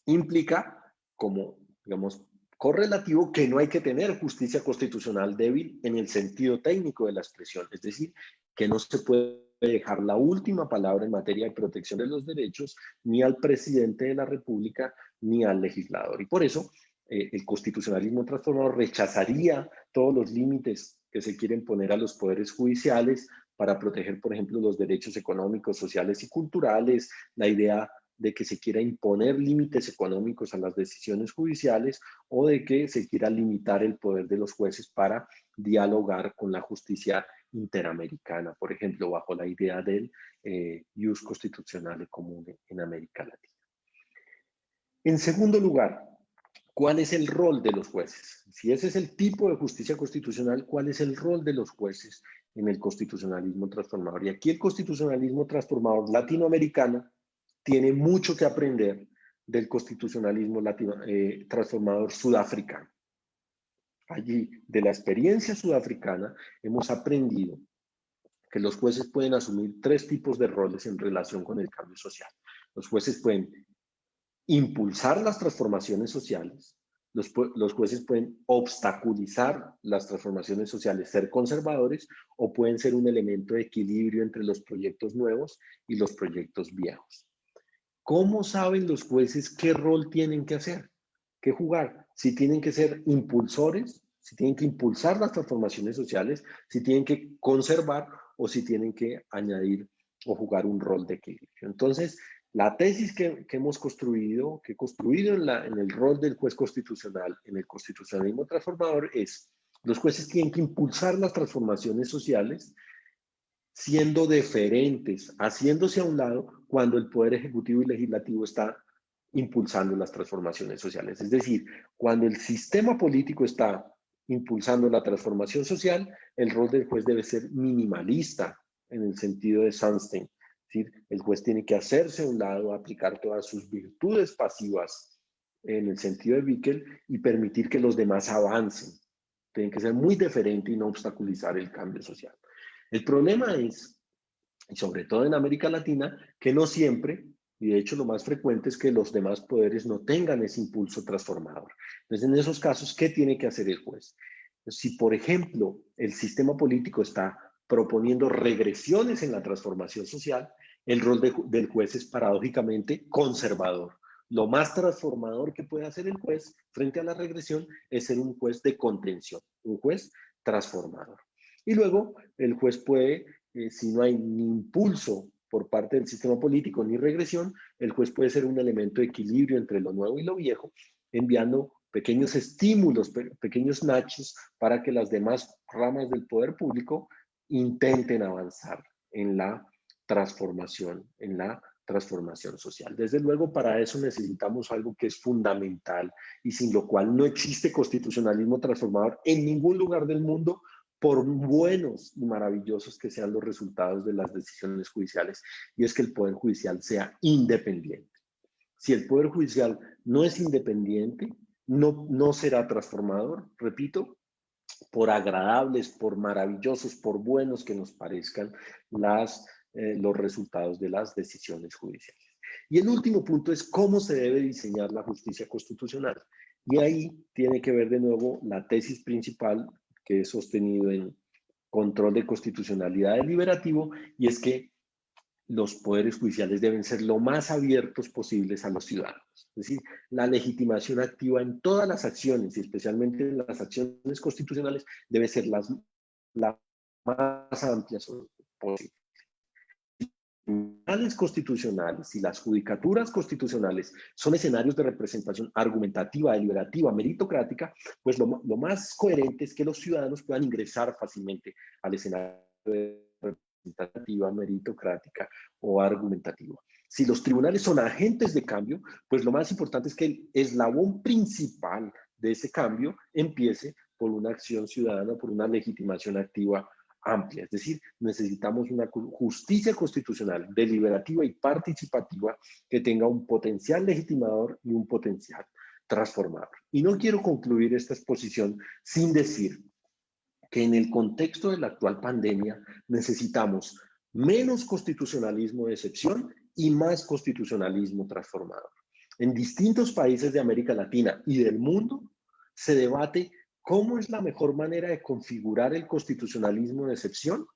Speaker 4: implica, como digamos, correlativo, que no hay que tener justicia constitucional débil en el sentido técnico de la expresión, es decir, que no se puede dejar la última palabra en materia de protección de los derechos ni al presidente de la República ni al legislador. Y por eso el constitucionalismo transformador rechazaría todos los límites que se quieren poner a los poderes judiciales para proteger, por ejemplo, los derechos económicos, sociales y culturales, la idea de que se quiera imponer límites económicos a las decisiones judiciales o de que se quiera limitar el poder de los jueces para dialogar con la justicia interamericana, por ejemplo, bajo la idea del ius constitucionale comune en América Latina. En segundo lugar, ¿cuál es el rol de los jueces? Si ese es el tipo de justicia constitucional, ¿cuál es el rol de los jueces en el constitucionalismo transformador? Y aquí el constitucionalismo transformador latinoamericano tiene mucho que aprender del constitucionalismo transformador sudafricano. Allí, de la experiencia sudafricana, hemos aprendido que los jueces pueden asumir tres tipos de roles en relación con el cambio social. Los jueces pueden impulsar las transformaciones sociales, los jueces pueden obstaculizar las transformaciones sociales, ser conservadores, o pueden ser un elemento de equilibrio entre los proyectos nuevos y los proyectos viejos. ¿Cómo saben los jueces qué rol tienen que hacer? ¿Qué jugar? Si tienen que ser impulsores, si tienen que impulsar las transformaciones sociales, si tienen que conservar o si tienen que añadir o jugar un rol de equilibrio. Entonces, la tesis que hemos construido, en el rol del juez constitucional, en el constitucionalismo transformador, es: los jueces tienen que impulsar las transformaciones sociales, siendo deferentes, haciéndose a un lado cuando el Poder Ejecutivo y Legislativo está impulsando las transformaciones sociales. Es decir, cuando el sistema político está impulsando la transformación social, el rol del juez debe ser minimalista, en el sentido de Sunstein. Es decir, el juez tiene que hacerse a un lado, aplicar todas sus virtudes pasivas, en el sentido de Bickel, y permitir que los demás avancen. Tiene que ser muy deferente y no obstaculizar el cambio social. El problema es, y sobre todo en América Latina, que no siempre, y de hecho lo más frecuente, es que los demás poderes no tengan ese impulso transformador. Entonces, en esos casos, ¿qué tiene que hacer el juez? Si, por ejemplo, el sistema político está proponiendo regresiones en la transformación social, el rol del juez es paradójicamente conservador. Lo más transformador que puede hacer el juez frente a la regresión es ser un juez de contención, un juez transformador. Y luego el juez puede, si no hay ni impulso por parte del sistema político ni regresión, el juez puede ser un elemento de equilibrio entre lo nuevo y lo viejo, enviando pequeños estímulos, pequeños nachos para que las demás ramas del poder público intenten avanzar en la transformación social. Desde luego, para eso necesitamos algo que es fundamental y sin lo cual no existe constitucionalismo transformador en ningún lugar del mundo, por buenos y maravillosos que sean los resultados de las decisiones judiciales, y es que el Poder Judicial sea independiente. Si el Poder Judicial no es independiente, no será transformador, repito, por agradables, por maravillosos, por buenos que nos parezcan los resultados de las decisiones judiciales. Y el último punto es cómo se debe diseñar la justicia constitucional. Y ahí tiene que ver de nuevo la tesis principal que he sostenido en control de constitucionalidad deliberativo, y es que los poderes judiciales deben ser lo más abiertos posibles a los ciudadanos. Es decir, la legitimación activa en todas las acciones, y especialmente en las acciones constitucionales, debe ser la más amplia posible. Los constitucionales y las judicaturas constitucionales son escenarios de representación argumentativa, deliberativa, meritocrática, pues lo más coherente es que los ciudadanos puedan ingresar fácilmente al escenario de representativa, meritocrática o argumentativa. Si los tribunales son agentes de cambio, pues lo más importante es que el eslabón principal de ese cambio empiece por una acción ciudadana, por una legitimación activa amplia. Es decir, necesitamos una justicia constitucional deliberativa y participativa que tenga un potencial legitimador y un potencial transformador. Y no quiero concluir esta exposición sin decir que en el contexto de la actual pandemia necesitamos menos constitucionalismo de excepción y más constitucionalismo transformador. En distintos países de América Latina y del mundo se debate ¿cómo es la mejor manera de configurar el constitucionalismo de excepción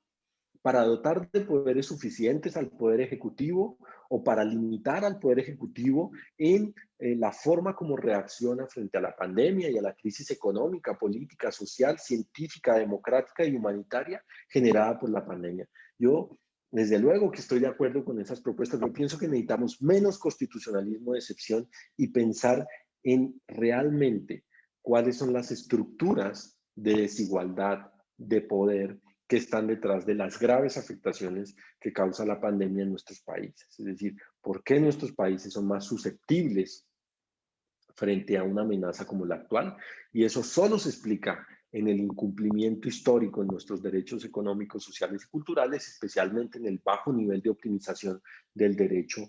Speaker 4: para dotar de poderes suficientes al Poder Ejecutivo o para limitar al Poder Ejecutivo en la forma como reacciona frente a la pandemia y a la crisis económica, política, social, científica, democrática y humanitaria generada por la pandemia? Yo, desde luego que estoy de acuerdo con esas propuestas. Yo pienso que necesitamos menos constitucionalismo de excepción y pensar en realmente cuáles son las estructuras de desigualdad, de poder que están detrás de las graves afectaciones que causa la pandemia en nuestros países. Es decir, ¿por qué nuestros países son más susceptibles frente a una amenaza como la actual? Y eso solo se explica en el incumplimiento histórico en nuestros derechos económicos, sociales y culturales, especialmente en el bajo nivel de optimización del derecho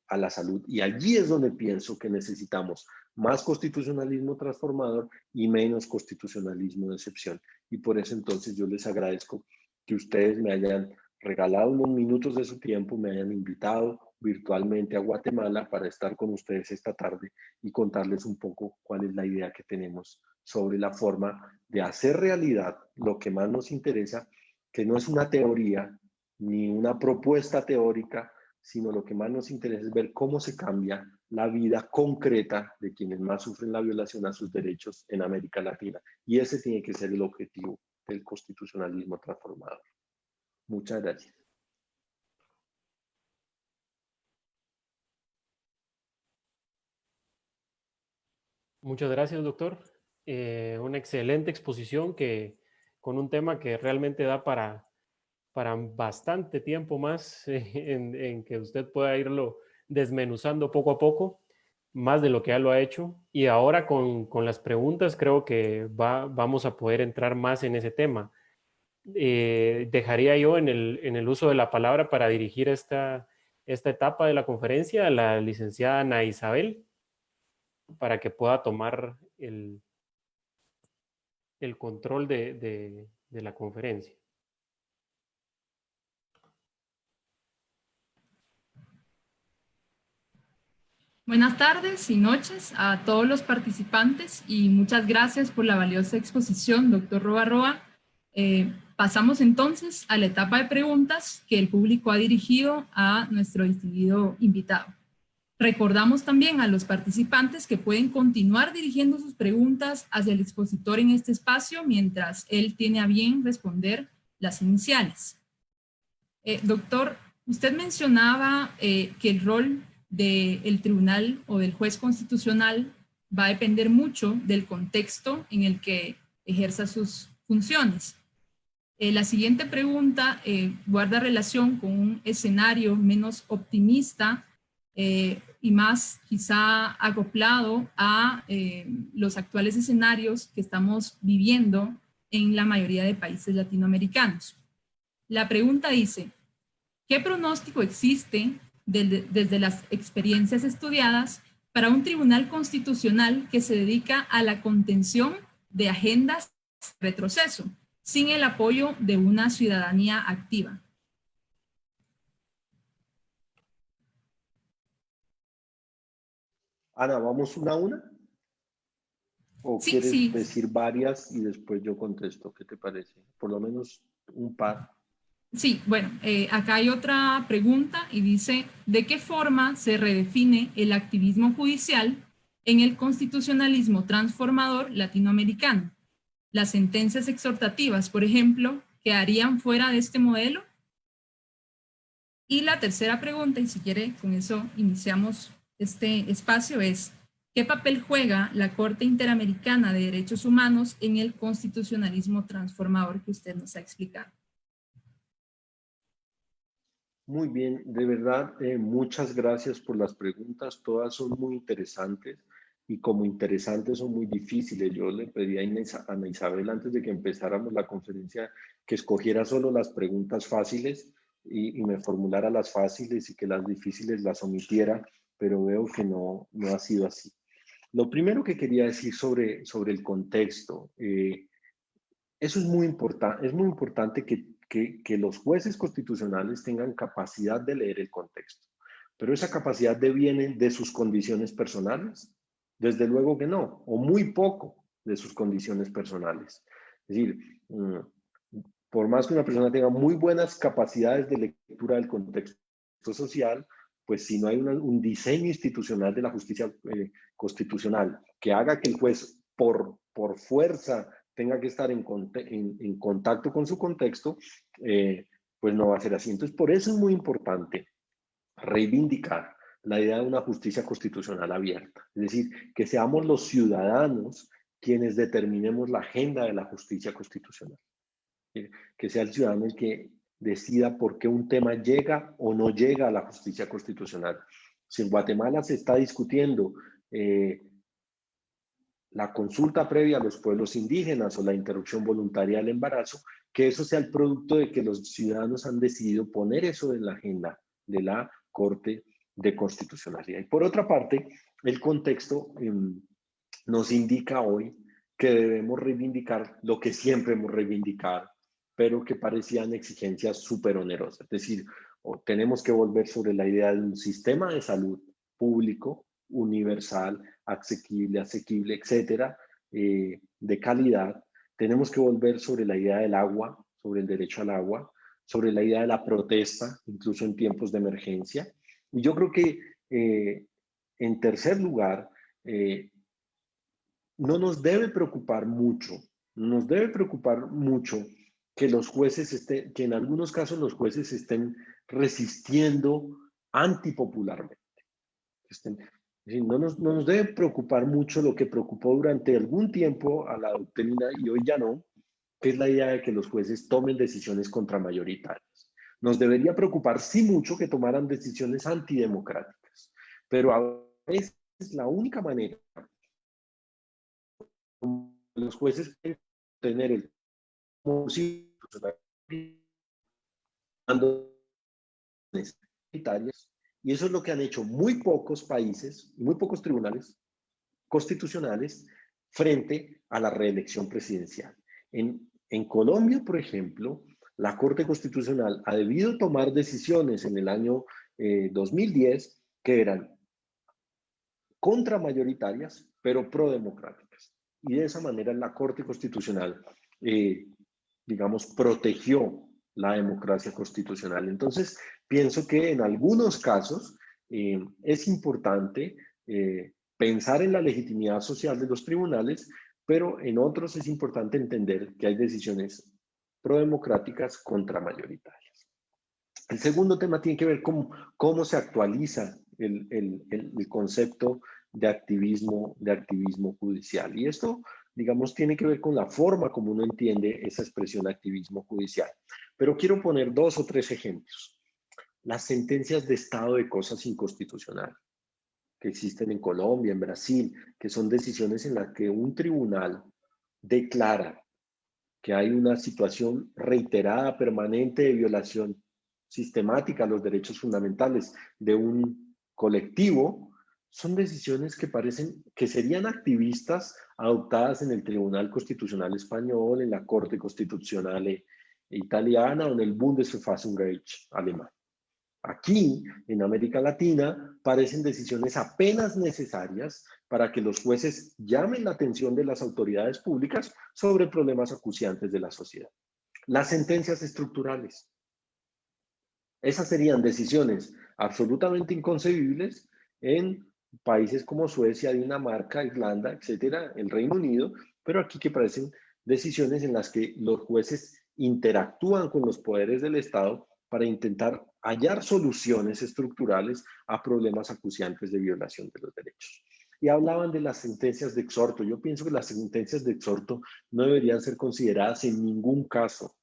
Speaker 4: a la salud. Y allí es donde pienso que necesitamos más constitucionalismo transformador y menos constitucionalismo de excepción. Y por eso entonces yo les agradezco que ustedes me hayan regalado unos minutos de su tiempo, me hayan invitado virtualmente a Guatemala para estar con ustedes esta tarde y contarles un poco cuál es la idea que tenemos sobre la forma de hacer realidad lo que más nos interesa, que no es una teoría ni una propuesta teórica, sino lo que más nos interesa es ver cómo se cambia la vida concreta de quienes más sufren la violación a sus derechos en América Latina. Y ese tiene que ser el objetivo del constitucionalismo transformador. Muchas gracias.
Speaker 2: Muchas gracias, doctor. Una excelente exposición con un tema que realmente da para bastante tiempo más en que usted pueda irlo desmenuzando poco a poco, más de lo que ya lo ha hecho. Y ahora con las preguntas creo que vamos a poder entrar más en ese tema. Dejaría yo en el uso de la palabra para dirigir esta etapa de la conferencia a la licenciada Ana Isabel, para que pueda tomar el control de la conferencia.
Speaker 1: Buenas tardes y noches a todos los participantes y muchas gracias por la valiosa exposición, doctor Roa Roa. Pasamos entonces a la etapa de preguntas que el público ha dirigido a nuestro distinguido invitado. Recordamos también a los participantes que pueden continuar dirigiendo sus preguntas hacia el expositor en este espacio mientras él tiene a bien responder las iniciales. Doctor, usted mencionaba que el rol del tribunal o del juez constitucional va a depender mucho del contexto en el que ejerza sus funciones. La siguiente pregunta guarda relación con un escenario menos optimista y más quizá acoplado a los actuales escenarios que estamos viviendo en la mayoría de países latinoamericanos. La pregunta dice, ¿qué pronóstico existe desde las experiencias estudiadas para un tribunal constitucional que se dedica a la contención de agendas de retroceso, sin el apoyo de una ciudadanía activa?
Speaker 4: Ana, ¿vamos una a una? ¿O
Speaker 1: Sí,
Speaker 4: quieres
Speaker 1: sí.
Speaker 4: decir varias y después yo contesto? ¿Qué te parece? Por lo menos un par.
Speaker 1: Sí, bueno, acá hay otra pregunta y dice, ¿de qué forma se redefine el activismo judicial en el constitucionalismo transformador latinoamericano? ¿Las sentencias exhortativas, por ejemplo, quedarían fuera de este modelo? Y la tercera pregunta, y si quiere, con eso iniciamos este espacio, es, ¿qué papel juega la Corte Interamericana de Derechos Humanos en el constitucionalismo transformador que usted nos ha explicado?
Speaker 4: Muy bien, de verdad, muchas gracias por las preguntas. Todas son muy interesantes y como interesantes son muy difíciles. Yo le pedí a Ana Isabel antes de que empezáramos la conferencia que escogiera solo las preguntas fáciles y me formulara las fáciles y que las difíciles las omitiera, pero veo que no ha sido así. Lo primero que quería decir sobre el contexto, eso es muy importante que los jueces constitucionales tengan capacidad de leer el contexto, pero esa capacidad deviene de sus condiciones personales. Desde luego que no, o muy poco de sus condiciones personales. Es decir, por más que una persona tenga muy buenas capacidades de lectura del contexto social, pues si no hay un diseño institucional de la justicia constitucional que haga que el juez por fuerza tenga que estar en contacto con su contexto, pues no va a ser así. Entonces, por eso es muy importante reivindicar la idea de una justicia constitucional abierta. Es decir, que seamos los ciudadanos quienes determinemos la agenda de la justicia constitucional. Que sea el ciudadano el que decida por qué un tema llega o no llega a la justicia constitucional. Si en Guatemala se está discutiendo la consulta previa a los pueblos indígenas o la interrupción voluntaria del embarazo, que eso sea el producto de que los ciudadanos han decidido poner eso en la agenda de la Corte de Constitucionalidad. Y por otra parte, el contexto nos indica hoy que debemos reivindicar lo que siempre hemos reivindicado, pero que parecían exigencias súper onerosas. Es decir, tenemos que volver sobre la idea de un sistema de salud público, universal, asequible, etcétera, de calidad. Tenemos que volver sobre la idea del agua, sobre el derecho al agua, sobre la idea de la protesta, incluso en tiempos de emergencia. Y yo creo que, en tercer lugar, no nos debe preocupar mucho que los jueces que en algunos casos los jueces estén resistiendo antipopularmente. No nos debe preocupar mucho lo que preocupó durante algún tiempo a la doctrina y hoy ya no, que es la idea de que los jueces tomen decisiones contramayoritarias. Nos debería preocupar sí mucho que tomaran decisiones antidemocráticas, pero a veces la única manera los jueces pueden tener el y eso es lo que han hecho muy pocos países, muy pocos tribunales constitucionales frente a la reelección presidencial. En Colombia, por ejemplo, la Corte Constitucional ha debido tomar decisiones en el año 2010 que eran contramayoritarias, pero prodemocráticas. Y de esa manera la Corte Constitucional, digamos, protegió la democracia constitucional. Entonces, pienso que en algunos casos es importante pensar en la legitimidad social de los tribunales, pero en otros es importante entender que hay decisiones prodemocráticas contramayoritarias. El segundo tema tiene que ver con cómo se actualiza el concepto de activismo judicial. Y esto, digamos, tiene que ver con la forma como uno entiende esa expresión activismo judicial. Pero quiero poner 2 o 3 ejemplos. Las sentencias de estado de cosas inconstitucional que existen en Colombia, en Brasil, que son decisiones en las que un tribunal declara que hay una situación reiterada, permanente de violación sistemática a los derechos fundamentales de un colectivo, son decisiones que parecen que serían activistas adoptadas en el Tribunal Constitucional Español, en la Corte Constitucional italiana o en el Bundesverfassungsgericht alemán. Aquí, en América Latina, parecen decisiones apenas necesarias para que los jueces llamen la atención de las autoridades públicas sobre problemas acuciantes de la sociedad. Las sentencias estructurales. Esas serían decisiones absolutamente inconcebibles en países como Suecia, Dinamarca, Irlanda, etcétera, el Reino Unido, pero aquí que parecen decisiones en las que los jueces interactúan con los poderes del Estado para intentar hallar soluciones estructurales a problemas acuciantes de violación de los derechos. Y hablaban de las sentencias de exhorto. Yo pienso que las sentencias de exhorto no deberían ser consideradas en ningún caso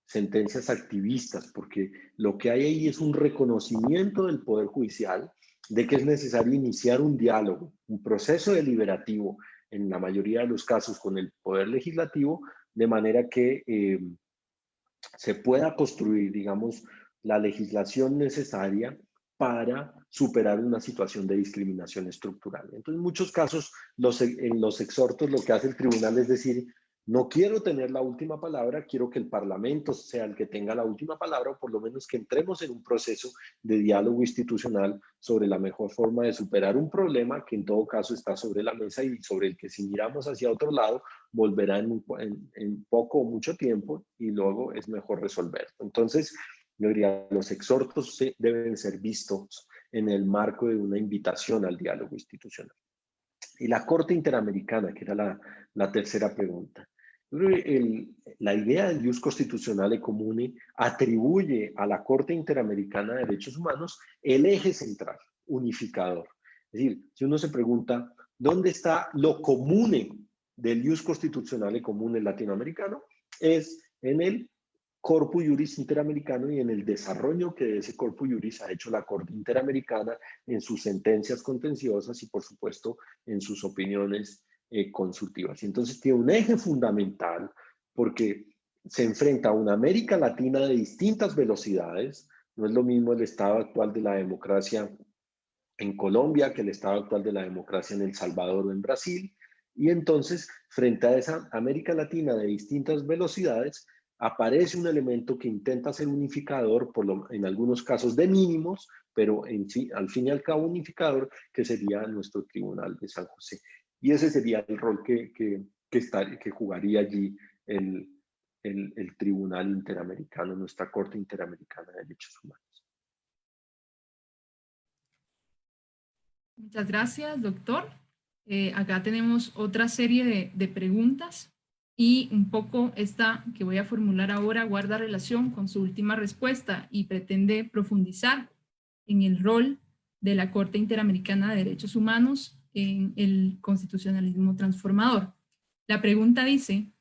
Speaker 4: sentencias activistas, porque lo que hay ahí es un reconocimiento del Poder Judicial de que es necesario iniciar un diálogo, un proceso deliberativo, en la mayoría de los casos con el Poder Legislativo, de manera que se pueda construir, digamos, la legislación necesaria para superar una situación de discriminación estructural. Entonces, en muchos casos, en los exhortos lo que hace el tribunal es decir, no quiero tener la última palabra, quiero que el Parlamento sea el que tenga la última palabra, o por lo menos que entremos en un proceso de diálogo institucional sobre la mejor forma de superar un problema que en todo caso está sobre la mesa y sobre el que si miramos hacia otro lado volverá en poco o mucho tiempo y luego es mejor resolverlo. Entonces, yo diría, los exhortos deben ser vistos en el marco de una invitación al diálogo institucional. Y la Corte Interamericana, que era la tercera pregunta. La idea del ius constitucionale comune atribuye a la Corte Interamericana de Derechos Humanos el eje central, unificador. Es decir, si uno se pregunta, ¿dónde está lo comune del ius constitucionale comune latinoamericano? Es en el corpus juris interamericano y en el desarrollo que de ese corpus juris ha hecho la Corte Interamericana en sus sentencias contenciosas y, por supuesto, en sus opiniones consultivas. Y entonces tiene un eje fundamental porque se enfrenta a una América Latina de distintas velocidades. No es lo mismo el estado actual de la democracia en Colombia que el estado actual de la democracia en El Salvador o en Brasil. Y entonces, frente a esa América Latina de distintas velocidades, aparece un elemento que intenta ser unificador, en algunos casos de mínimos, pero al fin y al cabo unificador, que sería nuestro Tribunal de San José. Y ese sería el rol que jugaría allí el Tribunal Interamericano, nuestra Corte Interamericana de Derechos Humanos.
Speaker 1: Muchas gracias, doctor. Acá tenemos otra serie de preguntas y un poco esta que voy a formular ahora guarda relación con su última respuesta y pretende profundizar en el rol de la Corte Interamericana de Derechos Humanos en el constitucionalismo transformador. La pregunta dice,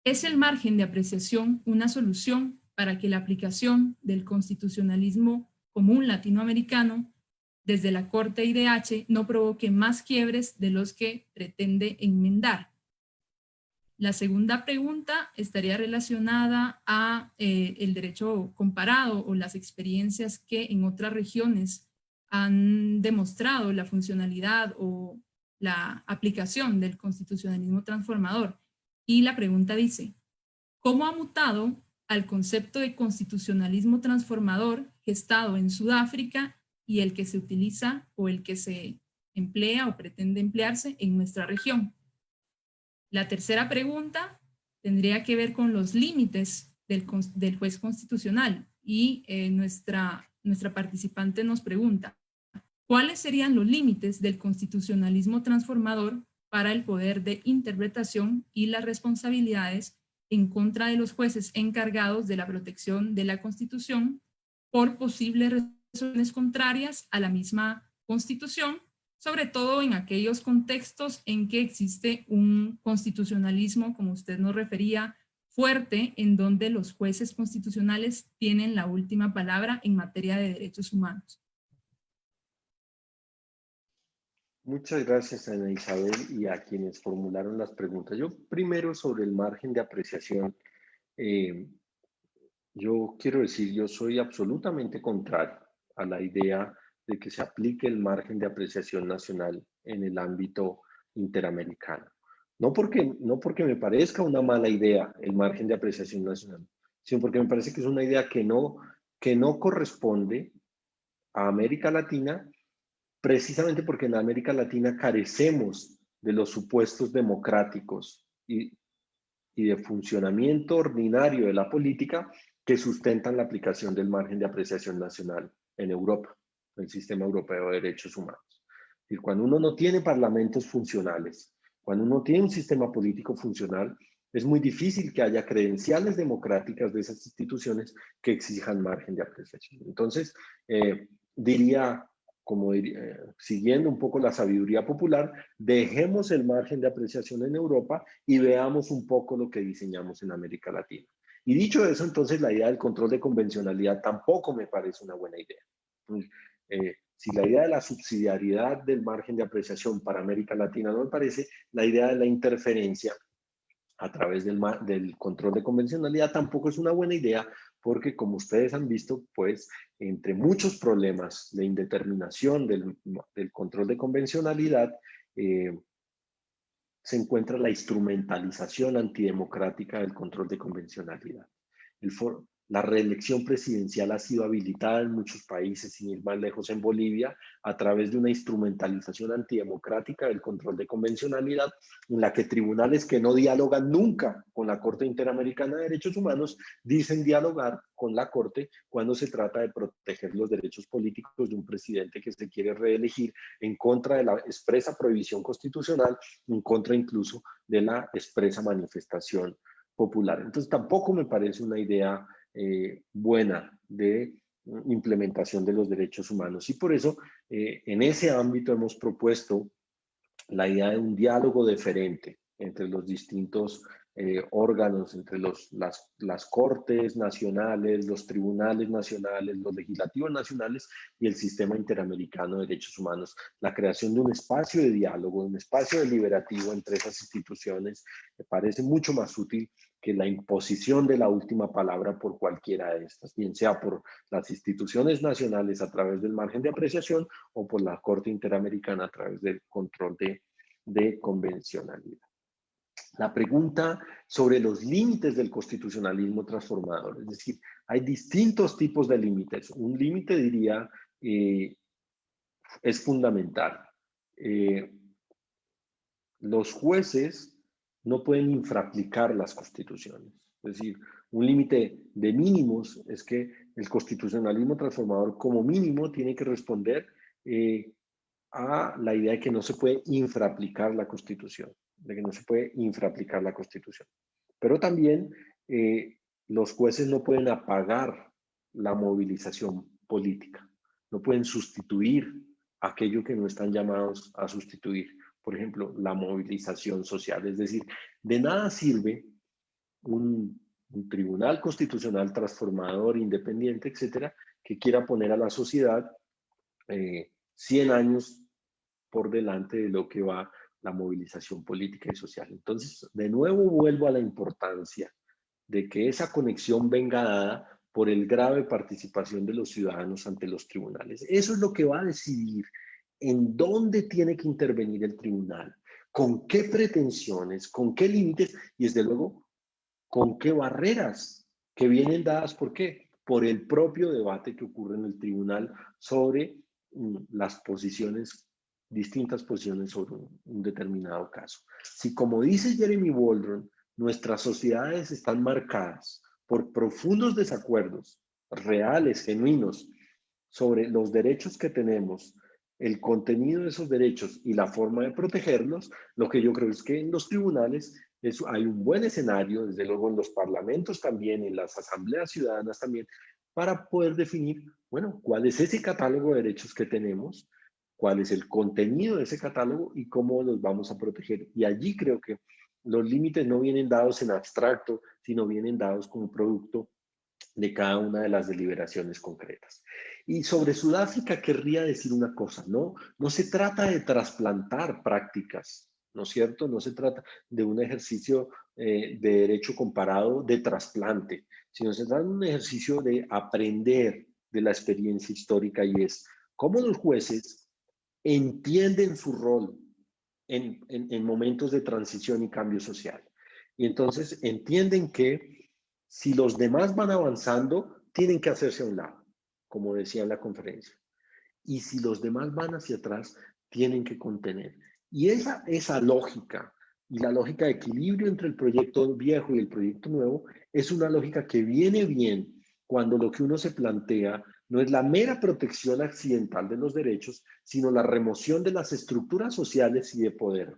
Speaker 1: ¿es el margen de apreciación una solución para que la aplicación del constitucionalismo común latinoamericano desde la Corte IDH no provoque más quiebres de los que pretende enmendar? La segunda pregunta estaría relacionada a el derecho comparado o las experiencias que en otras regiones han demostrado la funcionalidad o la aplicación del constitucionalismo transformador. Y la pregunta dice, ¿cómo ha mutado al concepto de constitucionalismo transformador gestado en Sudáfrica y el que se utiliza o el que se emplea o pretende emplearse en nuestra región? La tercera pregunta tendría que ver con los límites del juez constitucional y nuestra participante nos pregunta, ¿cuáles serían los límites del constitucionalismo transformador para el poder de interpretación y las responsabilidades en contra de los jueces encargados de la protección de la Constitución por posibles razones contrarias a la misma Constitución, sobre todo en aquellos contextos en que existe un constitucionalismo, como usted nos refería, fuerte, en donde los jueces constitucionales tienen la última palabra en materia de derechos humanos?
Speaker 4: Muchas gracias, Ana Isabel, y a quienes formularon las preguntas. Yo primero sobre el margen de apreciación, yo quiero decir, yo soy absolutamente contrario a la idea de que se aplique el margen de apreciación nacional en el ámbito interamericano. No porque me parezca una mala idea el margen de apreciación nacional, sino porque me parece que es una idea que que no corresponde a América Latina, precisamente porque en América Latina carecemos de los supuestos democráticos y de funcionamiento ordinario de la política que sustentan la aplicación del margen de apreciación nacional en Europa, el sistema europeo de derechos humanos. Es decir, cuando uno no tiene parlamentos funcionales, cuando uno tiene un sistema político funcional, es muy difícil que haya credenciales democráticas de esas instituciones que exijan margen de apreciación. Entonces, diría, siguiendo un poco la sabiduría popular, dejemos el margen de apreciación en Europa y veamos un poco lo que diseñamos en América Latina. Y dicho eso, entonces la idea del control de convencionalidad tampoco me parece una buena idea. Si la idea de la subsidiariedad del margen de apreciación para América Latina no me parece, la idea de la interferencia a través del control de convencionalidad tampoco es una buena idea, porque como ustedes han visto, pues entre muchos problemas de indeterminación del control de convencionalidad, se encuentra la instrumentalización antidemocrática del control de convencionalidad. La reelección presidencial ha sido habilitada en muchos países, sin ir más lejos en Bolivia, a través de una instrumentalización antidemocrática del control de convencionalidad, en la que tribunales que no dialogan nunca con la Corte Interamericana de Derechos Humanos dicen dialogar con la Corte cuando se trata de proteger los derechos políticos de un presidente que se quiere reelegir, en contra de la expresa prohibición constitucional, en contra incluso de la expresa manifestación popular. Entonces tampoco me parece una idea buena de implementación de los derechos humanos, y por eso en ese ámbito hemos propuesto la idea de un diálogo deferente entre los distintos órganos, entre las cortes nacionales, los tribunales nacionales, los legislativos nacionales y el sistema interamericano de derechos humanos. La creación de un espacio de diálogo, un espacio deliberativo entre esas instituciones me parece mucho más útil que la imposición de la última palabra por cualquiera de estas, bien sea por las instituciones nacionales a través del margen de apreciación o por la Corte Interamericana a través del control de convencionalidad. La pregunta sobre los límites del constitucionalismo transformador, es decir, hay distintos tipos de límites. Un límite, diría, es fundamental. Los jueces no pueden infraaplicar las constituciones. Es decir, un límite de mínimos es que el constitucionalismo transformador como mínimo tiene que responder a la idea de que no se puede infraaplicar la Constitución, de que no se puede infraaplicar la Constitución. Pero también los jueces no pueden apagar la movilización política, no pueden sustituir aquello que no están llamados a sustituir. Por ejemplo, la movilización social. Es decir, de nada sirve un tribunal constitucional transformador, independiente, etcétera, que quiera poner a la sociedad 100 años por delante de lo que va la movilización política y social. Entonces, de nuevo vuelvo a la importancia de que esa conexión venga dada por el grave participación de los ciudadanos ante los tribunales. Eso es lo que va a decidir en dónde tiene que intervenir el tribunal, con qué pretensiones, con qué límites y desde luego con qué barreras que vienen dadas. ¿Por qué? Por el propio debate que ocurre en el tribunal sobre las posiciones, distintas posiciones sobre un determinado caso. Si, como dice Jeremy Waldron, nuestras sociedades están marcadas por profundos desacuerdos reales, genuinos, sobre los derechos que tenemos, el contenido de esos derechos y la forma de protegerlos, lo que yo creo es que en los tribunales hay un buen escenario, desde luego en los parlamentos también, en las asambleas ciudadanas también, para poder definir, bueno, cuál es ese catálogo de derechos que tenemos, cuál es el contenido de ese catálogo y cómo los vamos a proteger. Y allí creo que los límites no vienen dados en abstracto, sino vienen dados como producto de cada una de las deliberaciones concretas. Y sobre Sudáfrica querría decir una cosa, no se trata de trasplantar prácticas, ¿no es cierto? No se trata de un ejercicio de derecho comparado de trasplante, sino se trata de un ejercicio de aprender de la experiencia histórica, y es cómo los jueces entienden su rol en momentos de transición y cambio social. Y entonces entienden que si los demás van avanzando, tienen que hacerse a un lado, como decía en la conferencia. Y si los demás van hacia atrás, tienen que contener. Y esa lógica, y la lógica de equilibrio entre el proyecto viejo y el proyecto nuevo, es una lógica que viene bien cuando lo que uno se plantea no es la mera protección accidental de los derechos, sino la remoción de las estructuras sociales y de poder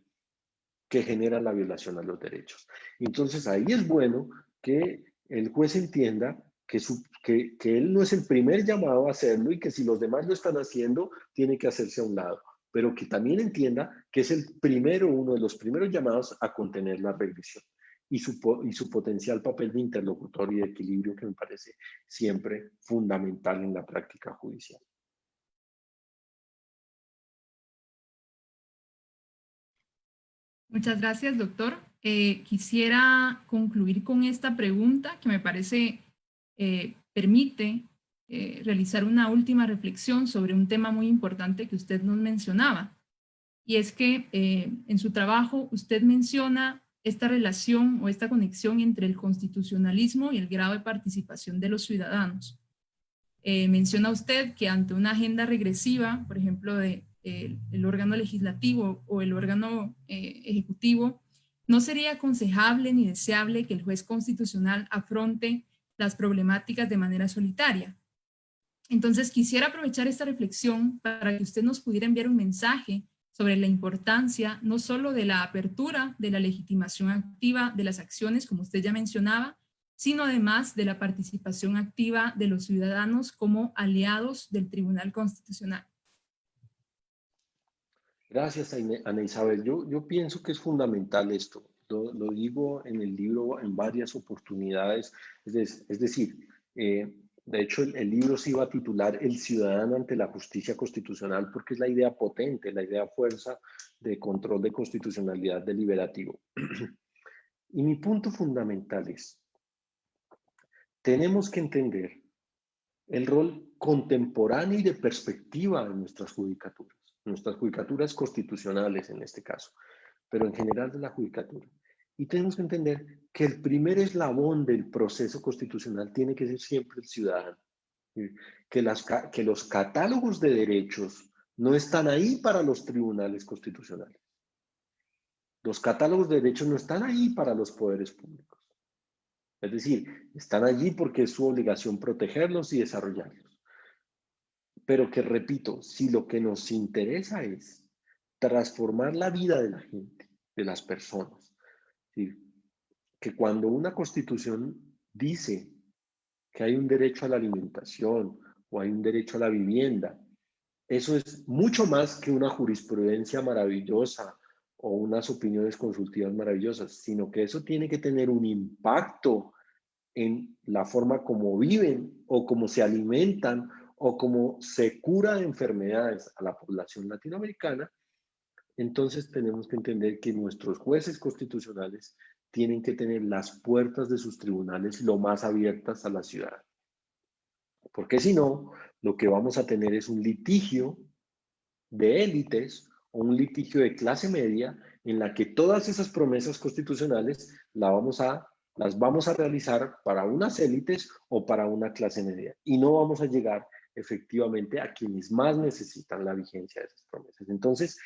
Speaker 4: que generan la violación a los derechos. Entonces ahí es bueno que el juez entienda que él no es el primer llamado a hacerlo y que si los demás lo están haciendo, tiene que hacerse a un lado, pero que también entienda que es uno de los primeros llamados a contener la regresión y su potencial papel de interlocutor y de equilibrio que me parece siempre fundamental en la práctica judicial.
Speaker 1: Muchas gracias, doctor. Quisiera concluir con esta pregunta que me parece permite realizar una última reflexión sobre un tema muy importante que usted nos mencionaba. Y es que en su trabajo usted menciona esta relación o esta conexión entre el constitucionalismo y el grado de participación de los ciudadanos. Menciona usted que ante una agenda regresiva, por ejemplo, el órgano legislativo o el órgano ejecutivo, no sería aconsejable ni deseable que el juez constitucional afronte las problemáticas de manera solitaria. Entonces, quisiera aprovechar esta reflexión para que usted nos pudiera enviar un mensaje sobre la importancia no solo de la apertura de la legitimación activa de las acciones, como usted ya mencionaba, sino además de la participación activa de los ciudadanos como aliados del Tribunal Constitucional.
Speaker 4: Gracias, Ana Isabel. Yo pienso que es fundamental esto. Lo digo en el libro en varias oportunidades. Es decir, de hecho, el libro se iba a titular El ciudadano ante la justicia constitucional porque es la idea potente, la idea fuerza de control de constitucionalidad deliberativo. Y mi punto fundamental es, tenemos que entender el rol contemporáneo y de perspectiva de nuestras judicaturas constitucionales en este caso, pero en general de la judicatura. Y tenemos que entender que el primer eslabón del proceso constitucional tiene que ser siempre el ciudadano. Que los catálogos de derechos no están ahí para los tribunales constitucionales. Los catálogos de derechos no están ahí para los poderes públicos. Es decir, están allí porque es su obligación protegerlos y desarrollarlos. Pero que, repito, si lo que nos interesa es transformar la vida de la gente, de las personas, ¿sí? Que cuando una constitución dice que hay un derecho a la alimentación o hay un derecho a la vivienda, eso es mucho más que una jurisprudencia maravillosa o unas opiniones consultivas maravillosas, sino que eso tiene que tener un impacto en la forma como viven o cómo se alimentan o cómo se cura de enfermedades a la población latinoamericana. Entonces tenemos que entender que nuestros jueces constitucionales tienen que tener las puertas de sus tribunales lo más abiertas a la ciudad. Porque si no, lo que vamos a tener es un litigio de élites o un litigio de clase media en la que todas esas promesas constitucionales las vamos a realizar para unas élites o para una clase media. Y no vamos a llegar efectivamente a quienes más necesitan la vigencia de esas promesas. Entonces,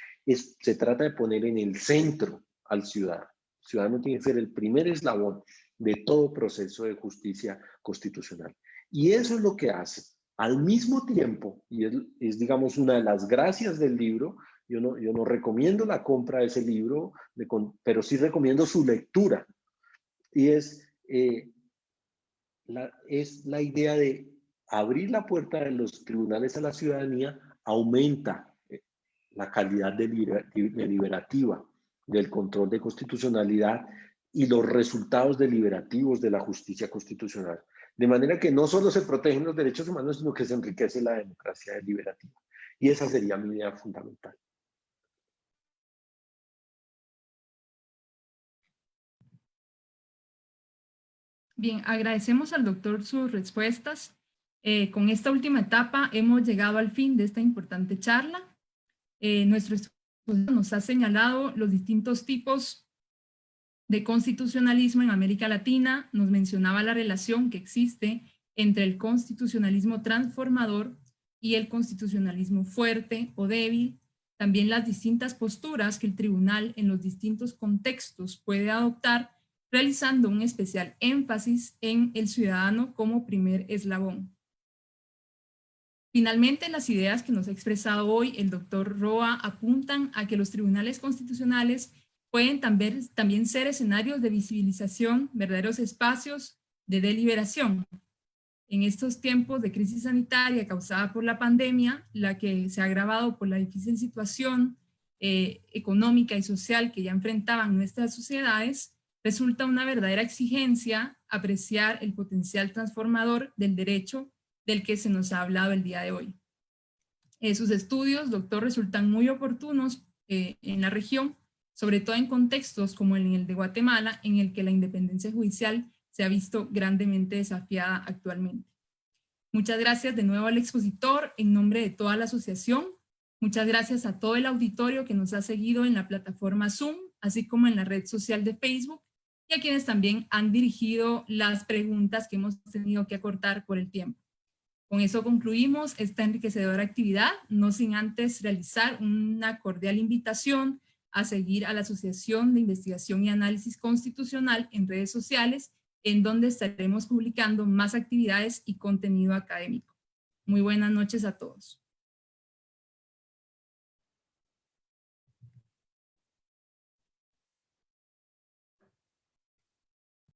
Speaker 4: se trata de poner en el centro al ciudadano. El ciudadano tiene que ser el primer eslabón de todo proceso de justicia constitucional. Y eso es lo que hace. Al mismo tiempo, y es digamos, una de las gracias del libro, yo no recomiendo la compra de ese libro, pero sí recomiendo su lectura. Y es la idea de abrir la puerta de los tribunales a la ciudadanía, aumenta la calidad deliberativa del control de constitucionalidad y los resultados deliberativos de la justicia constitucional. De manera que no solo se protegen los derechos humanos, sino que se enriquece la democracia deliberativa. Y esa sería mi idea fundamental.
Speaker 1: Bien, agradecemos al doctor sus respuestas. Con esta última etapa hemos llegado al fin de esta importante charla. Nuestro expositor nos ha señalado los distintos tipos de constitucionalismo en América Latina, nos mencionaba la relación que existe entre el constitucionalismo transformador y el constitucionalismo fuerte o débil, también las distintas posturas que el tribunal en los distintos contextos puede adoptar, realizando un especial énfasis en el ciudadano como primer eslabón. Finalmente, las ideas que nos ha expresado hoy el doctor Roa apuntan a que los tribunales constitucionales pueden también ser escenarios de visibilización, verdaderos espacios de deliberación. En estos tiempos de crisis sanitaria causada por la pandemia, la que se ha agravado por la difícil situación económica y social que ya enfrentaban nuestras sociedades, resulta una verdadera exigencia apreciar el potencial transformador del derecho del que se nos ha hablado el día de hoy. Sus estudios, doctor, resultan muy oportunos en la región, sobre todo en contextos como en el de Guatemala, en el que la independencia judicial se ha visto grandemente desafiada actualmente. Muchas gracias de nuevo al expositor en nombre de toda la asociación. Muchas gracias a todo el auditorio que nos ha seguido en la plataforma Zoom, así como en la red social de Facebook, y a quienes también han dirigido las preguntas que hemos tenido que acortar por el tiempo. Con eso concluimos esta enriquecedora actividad, no sin antes realizar una cordial invitación a seguir a la Asociación de Investigación y Análisis Constitucional en redes sociales, en donde estaremos publicando más actividades y contenido académico. Muy buenas noches a todos.